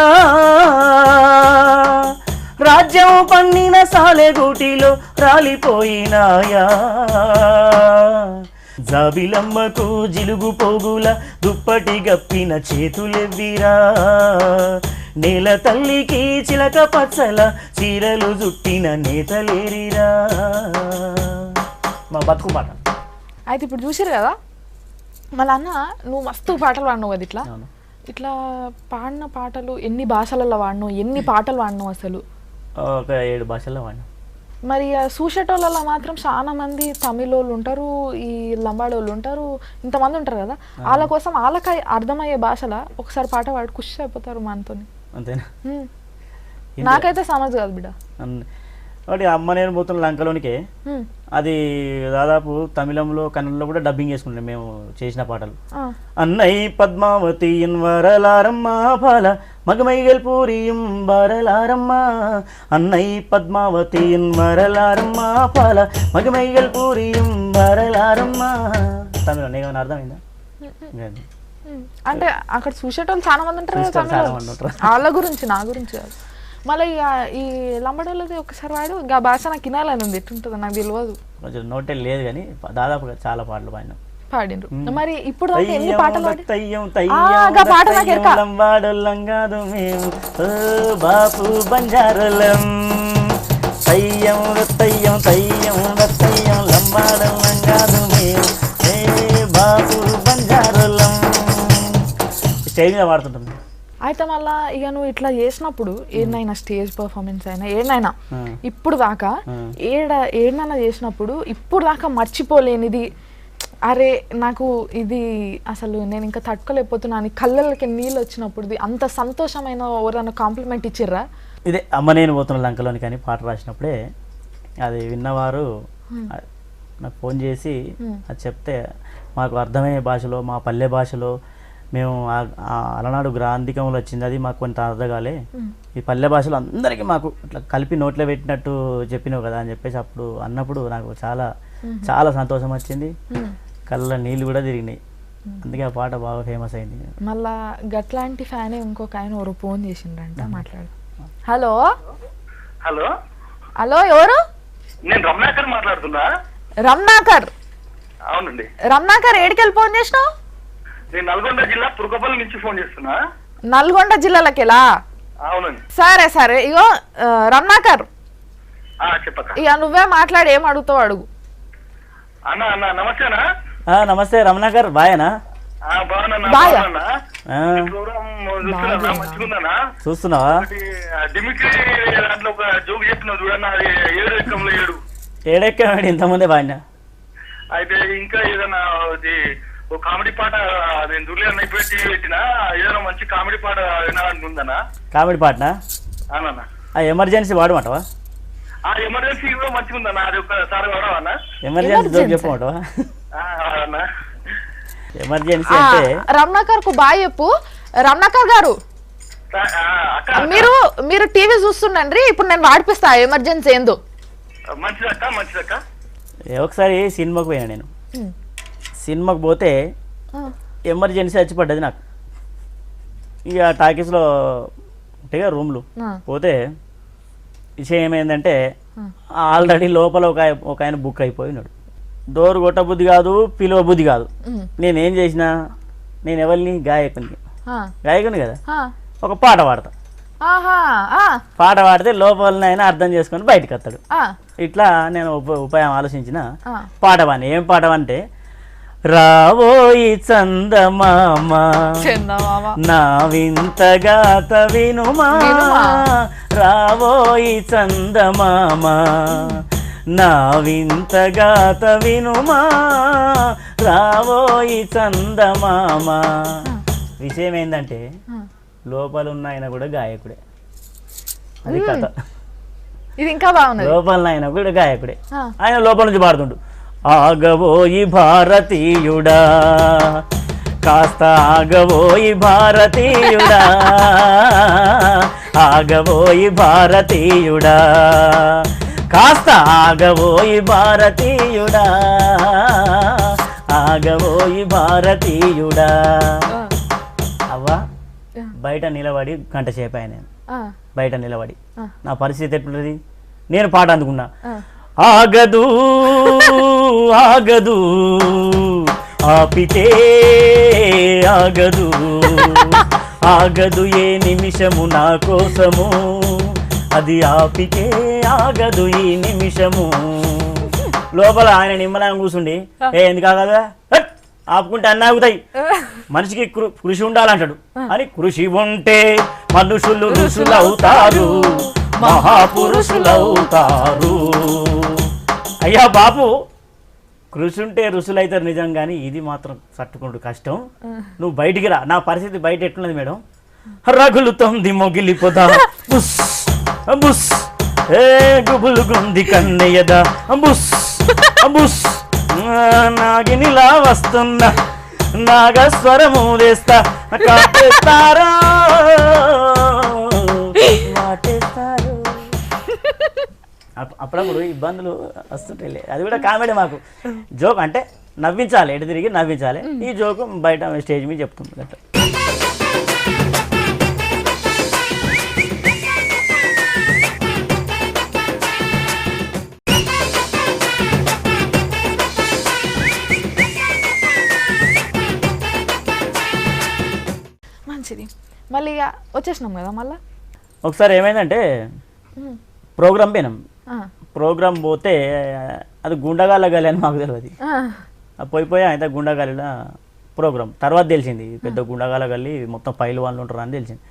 రాజ్యం పన్నిన సాలెగూటిలో రాలిపోయినాయా. జాబిలమ్మకు జిలుగు పోగుల దుప్పటి గప్పిన చేతులెవ్విరా, నేల తల్లికి చిలక పచ్చల చీరలు జుట్టిన నేతలేరిరా. మా బతుకు పాట. అయితే ఇప్పుడు చూసారు కదా, మళ్ళీ అన్న నువ్వు మస్తు పాటలు పాడినావు కదా, ఇట్లా ఇట్లా పాడిన పాటలు ఎన్ని భాషలలో వాడినావు, ఎన్ని పాటలు వాడినావు అసలు? ఒక 7 భాషల్లో వాడినా. మరి సూషటోళ్ళలో మాత్రం చాలా మంది తమిళోళ్ళు ఉంటారు, ఈ లంబాడోళ్ళు ఉంటారు, ఇంతమంది ఉంటారు కదా, వాళ్ళ కోసం వాళ్ళకి అర్థమయ్యే భాషలో ఒకసారి పాట పాడి ఖుషి అయిపోతారు మనతో. అంతేనా? నాకైతే సమజ్ కాదు బిడ్డ. ఒకటి అమ్మ నేను పోతున్న లంకలోనికే, అది దాదాపు తమిళంలో కన్నడలో కూడా డబ్బింగ్ చేసుకుంటాం మేము చేసిన పాటలు. అన్నయ్య పద్మావతి వరలారమ్మ పాల మగమైగల్ పూరియం వరలారమ్మ, అన్నయ్య పద్మావతి వరలారమ్మ పాల మగమైగల్ పూరియం వరలారమ్మ. తమిళం నీకేమైనా అర్థమైందా? అంటే అక్కడ చూసేటోళ్ళు చాలా మంది ఉంటారు, వాళ్ళ గురించి నా గురించి కాదు. మళ్ళీ ఈ లంబడోళ్ళది ఒకసారి వాడు ఆ భాష నాకు వినాలని ఉంది, ఎట్టుంటుందో నాకు తెలియదు. కొంచెం నోటే లేదు కానీ దాదాపుగా చాలా పాటలు పాడిండ్రు. మరి ఇప్పుడు ఎన్ని పాటలు లంబాడోళ్ళంగాదు మేము బాపు బంజారులం, తయ్యం తయ్యం తయ్యం తయ్యం లంబాడోళ్ళంగాదు మేము బాపు బంజారులం స్టేజ్ మీద పాడుతుంటాం. అయితే మళ్ళా ఇక నువ్వు ఇట్లా చేసినప్పుడు ఏదైనా స్టేజ్ పర్ఫార్మెన్స్ అయినా ఏదైనా ఇప్పుడు దాకా ఏడైనా చేసినప్పుడు ఇప్పుడు దాకా మర్చిపోలేనిది, అరే నాకు ఇది అసలు నేను ఇంకా తట్టుకోలేకపోతున్నాను, కళ్ళకి నీళ్ళు వచ్చినప్పుడు అంత సంతోషమైన ఎవరైనా కాంప్లిమెంట్ ఇచ్చిర్రా? ఇదే అమ్మ నేను పోతున్న లంకలోని కానీ పాట రాసినప్పుడే అది విన్నవారు నాకు ఫోన్ చేసి అది చెప్తే మాకు అర్థమయ్యే భాషలో, మా పల్లె భాషలో మేము అలనాడు గ్రాంధికంలో వచ్చింది, అది మాకు కొంత అర్థగాలే, ఈ పల్లె భాషలో అందరికీ మాకు ఇట్లా కలిపి నోట్లో పెట్టినట్టు చెప్పినావు కదా అని చెప్పేసి అప్పుడు అన్నప్పుడు నాకు చాలా చాలా సంతోషం వచ్చింది. కళ్ళ నీళ్ళు కూడా తిరిగినాయి. అందుకే ఆ పాట బాగా ఫేమస్ అయింది. మళ్ళా గట్లాంటి ఫ్యానే ఇంకొక ఆయన ఎవరు ఫోన్ చేసిండ్రంట, మాట్లాడు. హలో హలో హలో, ఎవరు? నేను రమణాకర్ మాట్లాడుతున్నా. రమణాకర్? అవునండి. రమణాకర్ ఏడికెళ్ళి ఫోన్ చేసినావు? నేను నల్గొండ జిల్లా తుర్కపల్లి నుంచి ఫోన్ చేస్తున్నా. నల్గొండ జిల్లాలకెలా? అవునండి. సరే సరే, ఇగో రమణాకర్, చెప్పక్క. ఇక నువ్వే మాట్లాడి ఏం అడుగుతావు అడుగు. అన్న అన్న నమస్తేనా? నమస్తే రమణాకర్, బాయేనా? చూస్తున్నావా? డిమిట్రీ దాంట్లో ఒక జోక్ చెప్తున్నావు చూడన్నా, అది 7 ఎక్కంలో 7. ఏడెక్కాడు ఇంతమంది బాగా. అయితే ఇంకా ఏదైనా ఒక కామెడీ పాట నేను దుర్లేదన్న ఇప్పుడు టీవీ పెట్టినా, ఏదైనా మంచి కామెడీ పాట వినాలనుకుందన్నా. కామెడీ పాటనా? అవునన్నా. ఆ ఎమర్జెన్సీ వాడమంటావా? ఆ ఎమర్జెన్సీ కూడా మంచిగా ఉందన్నా, అది ఒకసారి వాడవన్నా. ఎమర్జెన్సీ జోక్ చెప్పమంటావా? ఎమర్జెన్సీ అంటే రమణాకర్ కు బాయ్ చెప్పు. రమణాకర్ గారు, మీరు టీవీ చూస్తుండండి, ఇప్పుడు నేను వాడిపిస్తా ఎమర్జెన్సీ ఏందో. మంచిదక్క మంచిదక్క. ఒకసారి సినిమాకు పోయినా నేను. సినిమాకు పోతే ఎమర్జెన్సీ వచ్చి పడ్డది నాకు. ఇక టాకీస్లో ఉంటాయిగా రూమ్లు, పోతే విషయం ఏమైందంటే ఆల్రెడీ లోపల ఒక ఆయన బుక్ అయిపోయినాడు. డోర్ కొట్ట బుద్ధి కాదు, పిలువ బుద్ధి కాదు. నేనేం చేసిన, నేను ఎవరిని గాయకుని కదా, ఒక పాట పాడతా. పాట పాడితే లోపల ఆయన అర్థం చేసుకొని బయటకు వస్తాడు. ఇట్లా నేను ఉపాయం ఆలోచించిన పాట పాడి. ఏం పాట అంటే, రావోయి చందమామ నా వింతగాత వినుమా, రావోయి చందమామ నా వింతగాత వినుమా, రావోయి చందమామ. విషయం ఏంటంటే లోపల ఉన్న ఆయన కూడా గాయకుడే. అది కథ. ఇది ఇంకా బాగుంది. లోపల ఆయన కూడా గాయకుడే. ఆయన లోపల నుంచి పాడుతుండు, ఆగబోయి భారతీయుడా కాస్త ఆగబోయి భారతీయుడా, ఆగబోయి భారతీయుడా కాస్త ఆగబోయి భారతీయుడా, ఆగబోయి భారతీయుడా. అవ్వా బయట నిలబడి గంట సేపు ఆయన బయట నిలబడి నా పరిస్థితి ఎట్లున్నది, నేను పాట అందుకున్నా. ఆగదు ఆగదు ఆపితే ఆగదు, ఆగదు ఏ నిమిషము నా కోసము, అది ఆపితే ఆగదు ఈ నిమిషము. లోపల ఆయన నిమ్మలంగా కూర్చుండి, ఎందుకు ఆగదా, ఆపుకుంటే అన్నీ ఆగుతాయి, మనిషికి కృషి ఉండాలంటాడు అని. కృషి ఉంటే మనుషులు ఋషులవుతారు, మహాపురుషులవుతారు. అయ్యా బాపు, కృషి ఉంటే ఋషులు అవుతారు నిజం, కానీ ఇది మాత్రం తట్టుకుంటూ కష్టం. నువ్వు బయటికి రా, నా పరిస్థితి బయట ఎట్లున్నది మేడం, రగులుతోంది మొగిలిపోదా బుస్ బుస్, ఏ గుబులు గుంది కన్నయ్యదా బుస్ బుస్, నాగినిలా వస్తున్నా నాగస్వరము వేస్తా కాటేస్తారో వాటేస్తారో. అప్పుడప్పుడు ఇబ్బందులు వస్తుంటాయి, అది కూడా కామెడీ. మాకు జోక్ అంటే నవ్వించాలి, ఎటు తిరిగి నవ్వించాలి. ఈ జోకు బయట స్టేజ్ మీద చెప్తుంది అట్లా. మంచిది. మళ్ళీ ఇక వచ్చేసినాం కదా. మళ్ళీ ఒకసారి ఏమైందంటే ప్రోగ్రామ్ పోయినాం. ప్రోగ్రామ్ పోతే అది గుండగాళ్ళ గలి అని మాకు తెలియదు. పోయిపోయి అయితే గుండగాలిలో ప్రోగ్రామ్ తర్వాత తెలిసింది, పెద్ద గుండగాళ్ళ గల్లి మొత్తం పైలు వాళ్ళు ఉంటారు అని తెలిసింది.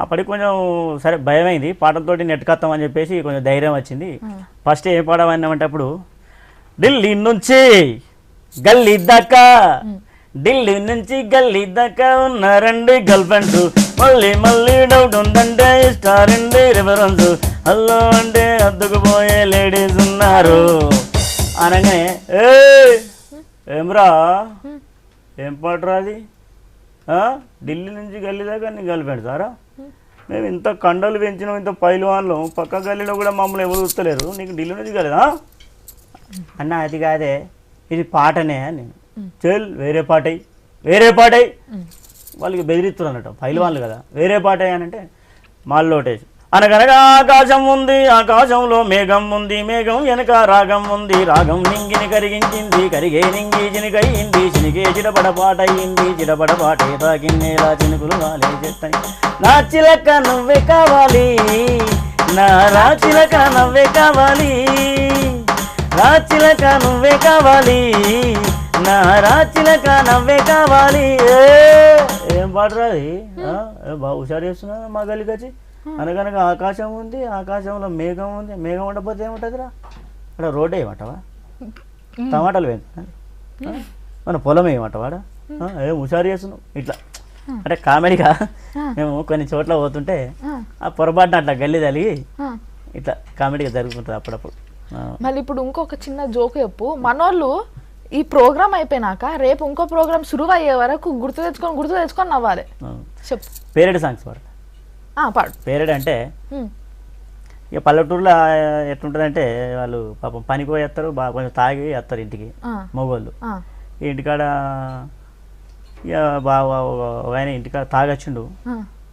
అప్పటికి కొంచెం సరే భయమైంది, పాటలతో నెట్టుకొస్తాం అని చెప్పేసి కొంచెం ధైర్యం వచ్చింది. ఫస్ట్ ఏ పాట పాడినామంటే అప్పుడు, ఢిల్లీ నుంచి గల్లీ దాకా, ఢిల్లీ నుంచి గల్లీ దాకా ఉన్న 2 గర్ల్ ఫ్రెండ్స్, మళ్ళీ మళ్ళీ డౌట్ ఉందంటే ఇష్టారండి రిఫరెన్స్, హలో అంటే అద్దుకుపోయే లేడీస్ ఉన్నారు అనగానే, ఏమ్రా ఏం పాటరా అది, ఢిల్లీ నుంచి గల్లీ దాకా నీ గర్ల్ ఫ్రెండ్స్ సారా, మేము ఇంత కండలు పెంచినాం, ఇంత పైలు వాళ్ళం, పక్క గల్లీలో కూడా మమ్మల్ని ఎవరు చూస్తలేరు, నీకు ఢిల్లీ నుంచి గలేదా అన్న. అది కాదే, ఇది పాటనే అని. చెల్ వేరే పాటై వేరే పాటై వాళ్ళకి బెదిరిస్తున్నారు అన్నట్టు పైలవాళ్ళు కదా వేరే పాటై అని అంటే మాల్లోటేసి అనగనగా ఆకాశం ఉంది ఆకాశంలో మేఘం ఉంది మేఘం వెనక రాగం ఉంది రాగం నింగిని కరిగించింది కరిగే నింగి చినికయింది చినికే చిడపడ పాట అయింది చిడపడ పాటే తాకిన్నేలా చినుకులు వాలే చేస్తాయి నా చిలక నువ్వే కావాలి నా రాచిలక నవ్వే కావాలి రాచిలక నువ్వే కావాలి నా రాచిలక నవ్వే కావాలి ఏం పాడరా అది బాగా హుషారు చేస్తున్నా మా గల్లికొచ్చి అనగనగా ఆకాశం ఉంది ఆకాశంలో మేఘం ఉంది మేఘం ఉండకపోతే ఏముంటుందిరా అక్కడ రోడ్డు వేయమంటావా టమాటాలు వేయండి మన పొలం వేయమంటావాడా ఏం హుషారు చేస్తున్నావు ఇట్లా అంటే కామెడీగా మేము కొన్ని చోట్ల పోతుంటే ఆ పొరపాటున అట్లా గల్లి తలిగి ఇట్లా కామెడీగా జరుగుతుంటుంది అప్పుడప్పుడు మళ్ళీ ఇప్పుడు ఇంకొక చిన్న జోక్ చెప్పు మనోళ్ళు ఈ ప్రోగ్రామ్ అయిపోయినాక రేపు ఇంకో ప్రోగ్రామ్ సురువు అయ్యే వరకు గుర్తు తెచ్చుకొని నవ్వాలి చెప్పు పేరెడ్ సాంగ్స్ పాడు పాడు పేరెడ్ అంటే ఇక పల్లెటూరులో ఎట్లుంటుందంటే వాళ్ళు పాపం పనికి పోయి వస్తారు బాగా కొంచెం తాగి వస్తారు ఇంటికి మగవాళ్ళు ఇంటికాడ ఇక బాగా ఆయన ఇంటికాడ తాగొచ్చిండు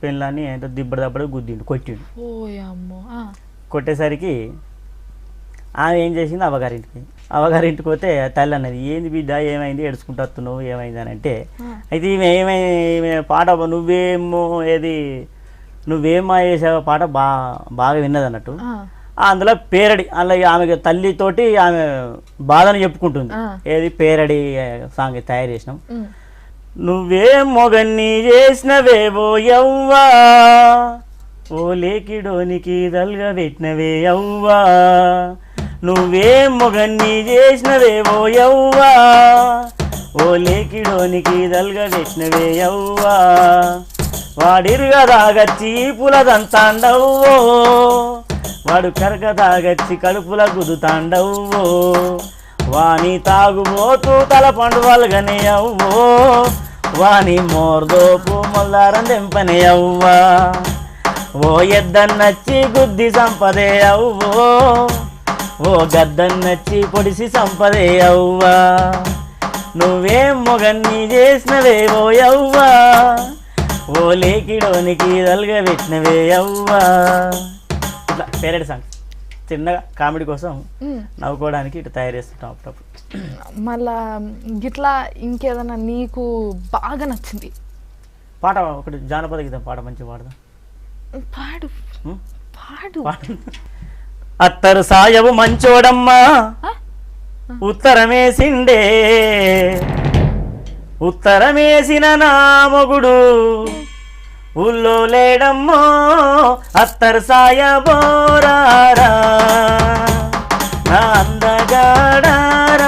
పెళ్ళాన్ని ఎంత దిబ్బడి గుద్దిండు కొట్టిండు కొట్టేసరికి ఆమె ఏం చేసింది అవ్వగారింటికి పోతే తల్లి అన్నది ఏంది బిడ్డ ఏమైంది ఏడుచుకుంటూ వస్తున్నావు ఏమైంది అని అంటే అయితే ఈమె పాట నువ్వేమో చేసావు పాట బాగా విన్నది అన్నట్టు అందులో పేరడి అందులో ఆమె తల్లితోటి ఆమె బాధను చెప్పుకుంటుంది ఏది పేరడి సాంగ్ తయారు చేసినాం నువ్వేం మొగన్ని చేసినవేవో యవ్వా ఓ లేకిడోనికి దల్గా పెట్టినవే యవ్వా నువ్వేం మొగన్ని చేసినవేవో యవ్వా ఓ లేకిడోనికి దల్గా పెట్టినవే యవ్వా వాడిరుగా తాగచ్చి పులదంతాండవ్వో వాడు కరక తాగచ్చి కడుపుల గుదుతాండవ్వో వాణి తాగుబోతూ తల పండు వల్గనే అవ్వో వాణి మోర్దోపు మొల్లారం దెంపనే అవ్వా ఓ ఎద్దన్నచ్చి గుద్ది సంపదే అవ్వో ఓ గద్దన్నచ్చి పొడిసి సంపదే అవ్వా నువ్వేం మొగన్ని చేసినవేవో యవ్వా ఓ లేకిడోనికి దల్గా పెట్టినవే యవ్వా ఇట్లా పేరెడ్ సాంగ్స్ చిన్నగా కామెడీ కోసం నవ్వుకోవడానికి ఇటు తయారు చేస్తుంటాం అప్పుడప్పుడు మళ్ళా గిట్లా ఇంకేదన్నా నీకు బాగా నచ్చింది పాట ఒకటి జానపద గీతం పాట మంచి పాడదాం పాడు పాడు అత్తరు సాయవు మంచోడమ్మా ఉత్తరమేసిన నా మొగుడు ఊళ్ళో లేడమ్మో అత్తరు సాయ బోరారా నా అందగాడారా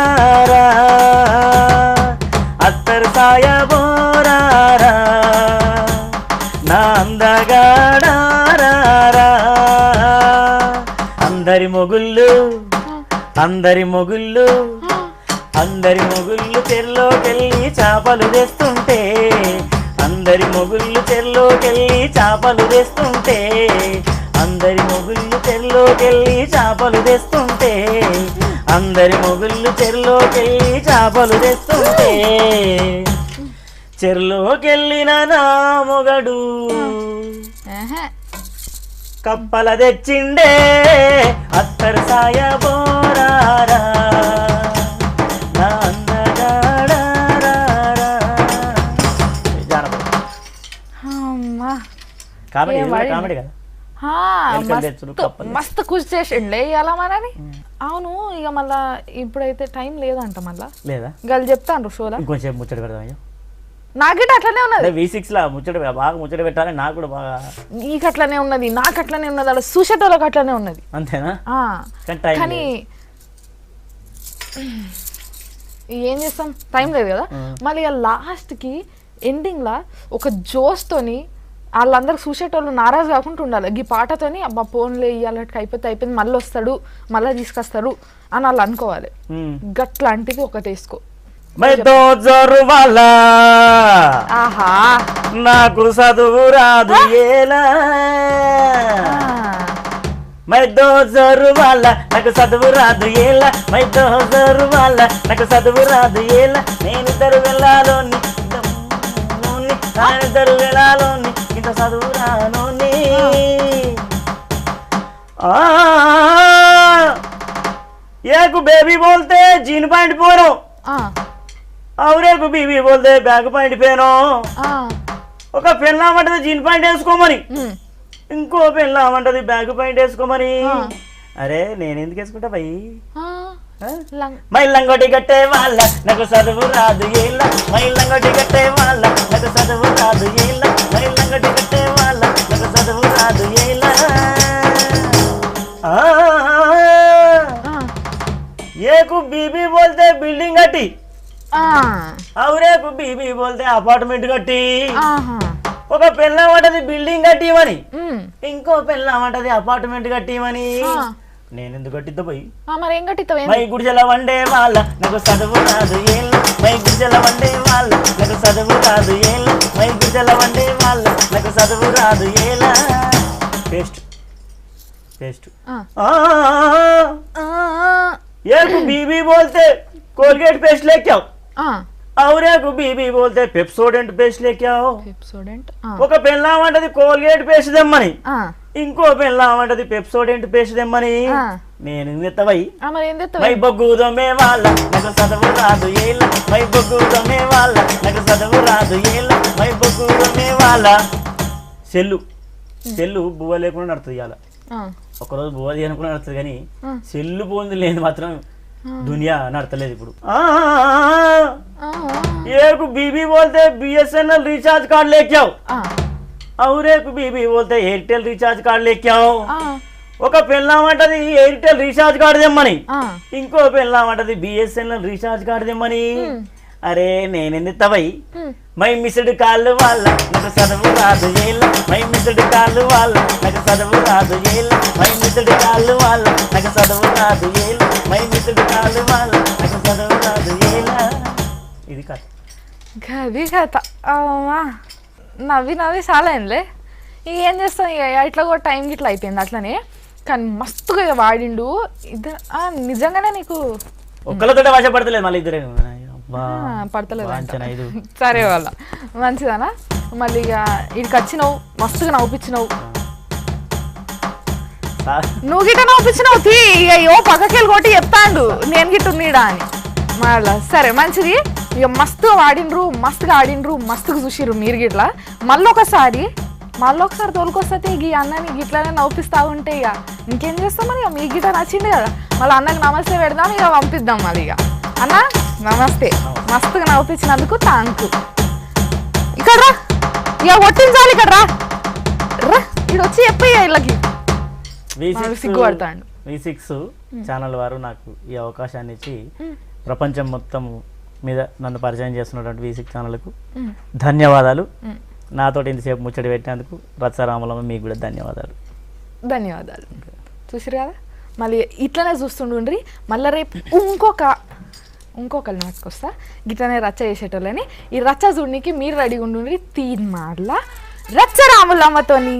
అత్తరు సాయ బోరారా నా అందగాడారా అందరి మొగుళ్ళు చెర్లోకెళ్ళి చేపలు తెస్తుంటే అందరి మొగుళ్ళు చెర్లోకెళ్ళి చేపలు తెస్తుంటే అందరి మొగుళ్ళు చెర్లోకెళ్ళి చేపలు తెస్తుంటే అందరి మొగుళ్ళు చెర్లోకెళ్ళి చేపలు తెస్తుంటే చెర్లోకెళ్ళిన నా మొగడు కప్పల తెచ్చిండే అత్తరు సాయ బోరారా నా అందగాడారా కామెడీ కదా మస్తు ఖుషి చేసిండే ఇలా మనని అవును ఇక మళ్ళా ఇప్పుడైతే టైం లేదంట మళ్ళా లేదా గల్ చెప్తాను షోలో ఇంకొంచెం ముచ్చట పెడదాం నాకైతే అట్లనే ఉన్నది V6 లా బాగా ముచ్చట పెట్టాలి నాకు కూడా బాగా నీకు అట్లనే ఉన్నది నాకు అట్లనే ఉన్నది అలా చూసేటోళ్ళకి అట్లనే ఉన్నది అంతేనా కానీ ఏం చేస్తాం టైం లేదు కదా మళ్ళీ లాస్ట్కి ఎండింగ్లా ఒక జోస్తోని వాళ్ళందరూ చూసేటోళ్ళు నారాజు కాకుండా ఉండాలి ఈ పాటతోని అబ్బా ఫోన్లే ఇయ్యాలకి అయిపోయింది మళ్ళీ వస్తాడు మళ్ళీ తీసుకొస్తాడు అని వాళ్ళు అనుకోవాలి గట్లాంటిది ఒకటి వేసుకో ఆహా నాకు చదువు రాదు ఏలా మై దోజరు వాళ్ళ నాకు చదువు రాదు ఏల మై దోజరు వాళ్ళ నాకు చదువు రాదు ఏల నేనిద్దరు వెళ్ళాలోని నానిద్దరు వెళ్ళాలోని ఇంత చదువు రానోని एक बेबी बोलते जीन पैंट पहनो और एक बीबी बोलते बैग पैंट पहनो ఒక పెళ్ళామంటది జీన్ ప్యాంట్ వేసుకోమని ఇంకో పెళ్ళామంటది బ్యాగ్ ప్యాంట్ వేసుకోమని అరే నేను ఎందుకు వేసుకుంటా భయ్ మై లంగోటి కట్టే వాళ్ళ నాకు చదువు రాదు ఏళ్ళ మై లంగోటి కట్టే వాళ్ళ నాకు చదువు రాదు ఏళ్ళ మై లంగోటి కట్టే వాళ్ళ నాకు చదువు రాదు ఏళ్ళ एक बीबी बोलते बिल्डिंग कटी और एक बीबी बोलते अपार्टमेंट कटी ఒక పెళ్ళామంటది బిల్డింగ్ కట్టివని ఇంకో పెళ్ళామంటది అపార్ట్మెంట్ కట్టివని నేను ఎందుకు కట్టిద్దా పోయి మరేం కట్టిస్తావు మై గుడిజల వండే వాళ్ళ నాకు చదువు రాదు ఏళ్ళ మై గుడిజల వండే వాళ్ళ నాకు చదువు రాదు ఏళ్ళ మై గుడిజల వండే వాళ్ళ నాకు చదువు రాదు ఏళ్ళ పేస్ట్ పేస్ట్ एक बीबी बोलते कोलगेट पेस्ट लेके आओ और एक बीबी बोलते पेप्सोडेंट पेस्ट लेके आओ ఒక పెళ్ళామంటది కోల్గేట్ పేస్ట్ తెమ్మని ఇంకో పెళ్ళామంటది పెప్సోడెంట్ పేస్ట్ తెమ్మని నేను ఎత్తవై మై బొగ్గు దొమ్మే వాళ్ళ నాకు చదువు రాదు ఏళ్ళ మై బొగ్గు దొమ్మే వాళ్ళ నాకు చదువు రాదు ఏళ్ళ మై బొగ్గు దొమ్మే వాళ్ళ సెల్లు సెల్లు బువ్వ లేకుండా నడుతుంది ఇవాళ ఒకరోజు బోధి అనుకుని నడుతుంది కానీ సెల్లు పోంది లేదు మాత్రం దునియా నడతలేదు ఇప్పుడు एक बीबी बोलते BSNL रिचार्ज कार्ड लेके आओ और एक बीबी बोलते एयरटेल रिचार्ज कार्ड लेके आओ ఒక పెళ్ళామంటది ఎయిర్టెల్ రీఛార్జ్ కార్డు తెమ్మని ఇంకో పెళ్ళామంటది BSNL రీఛార్జ్ కార్డు తెమ్మని అరే నేనెందుతవై మై మిస్డ్ కాల్ వాళ్ళ నాకు చదువు రాదు ఏళ్ళ మై మిస్డ్ కాల్ వాళ్ళ నాకు చదువు రాదు ఏళ్ళ మై మిస్డ్ కాల్ వాళ్ళ నాకు చదువు రాదు ఏళ్ళ మై మిస్డ్ కాల్ వాళ్ళ నాకు చదువు రాదు ఏళ్ళ ఇది కథ గది కథ నవ్వి నవ్వి చాలేనులే ఇక ఏం చేస్తాం ఇక ఇట్లా కూడా టైంకి ఇట్లా అయిపోయింది అట్లనే కానీ మస్తుగా వాడిండు ఇద్దరు నిజంగానే నీకు ఒక్కళ్ళతో భాష పడతలేదు మళ్ళీ ఇద్దరే పడతలేదు సరే వాళ్ళ మంచిదానా మళ్ళీ ఇక ఇక్కడికి వచ్చినావు మస్తుగా నవ్వుపించినావు నువ్వు గిట్ట నవ్వుపించినావు తీ ఇక ఓ పక్కకెళ్ళి కొట్టి చెప్తాండు నేను గిట్ట నీడా అని మళ్ళా సరే మంచిది ఇక మస్తుగా వాడినరు మస్తుగా ఆడినరు మస్తుగా చూసిర్రు మీరు గిట్లా మళ్ళీ ఒకసారి తోలుకొస్తే ఇక ఈ అన్నని గిట్లనే నవ్వుపిస్తా ఉంటే ఇక ఇంకేం చేస్తామని ఇక మీ గిట్ట నచ్చింది కదా మళ్ళీ అన్నకి నమస్తే పెడదాం ఇక పంపిద్దాం మళ్ళీ ఇక అన్న నమస్తే మస్తుగా నవ్వుపించినందుకు థ్యాంక్ ఇక్కడ రా ఇక కొట్టించాలి ఇక్కడ రా రా ఇక్కడ వచ్చి చెప్పయ్యా వీళ్ళకి సిగ్గుపడతాడు V6 ఛానల్ వారు నాకు ఈ అవకాశాన్ని ఇచ్చి ప్రపంచం మొత్తం మీద నన్ను పరిచయం చేస్తున్నటువంటి V6 ఛానల్కు ధన్యవాదాలు నాతోటి ఇంతసేపు ముచ్చడి పెట్టినందుకు రత్సారాములమ్మ మీకు కూడా ధన్యవాదాలు చూసిరు కదా మళ్ళీ ఇట్లనే చూస్తుండ్రి మళ్ళీ రేపు ఇంకొకరు నాటుకొస్తా గిట్లనే రచ్చ చేసేటోళ్ళని ఈ రచ్చ చూడనికి మీరు రెడీగా ఉండి తీన్ మాటల రచ్చరాములమ్మతోని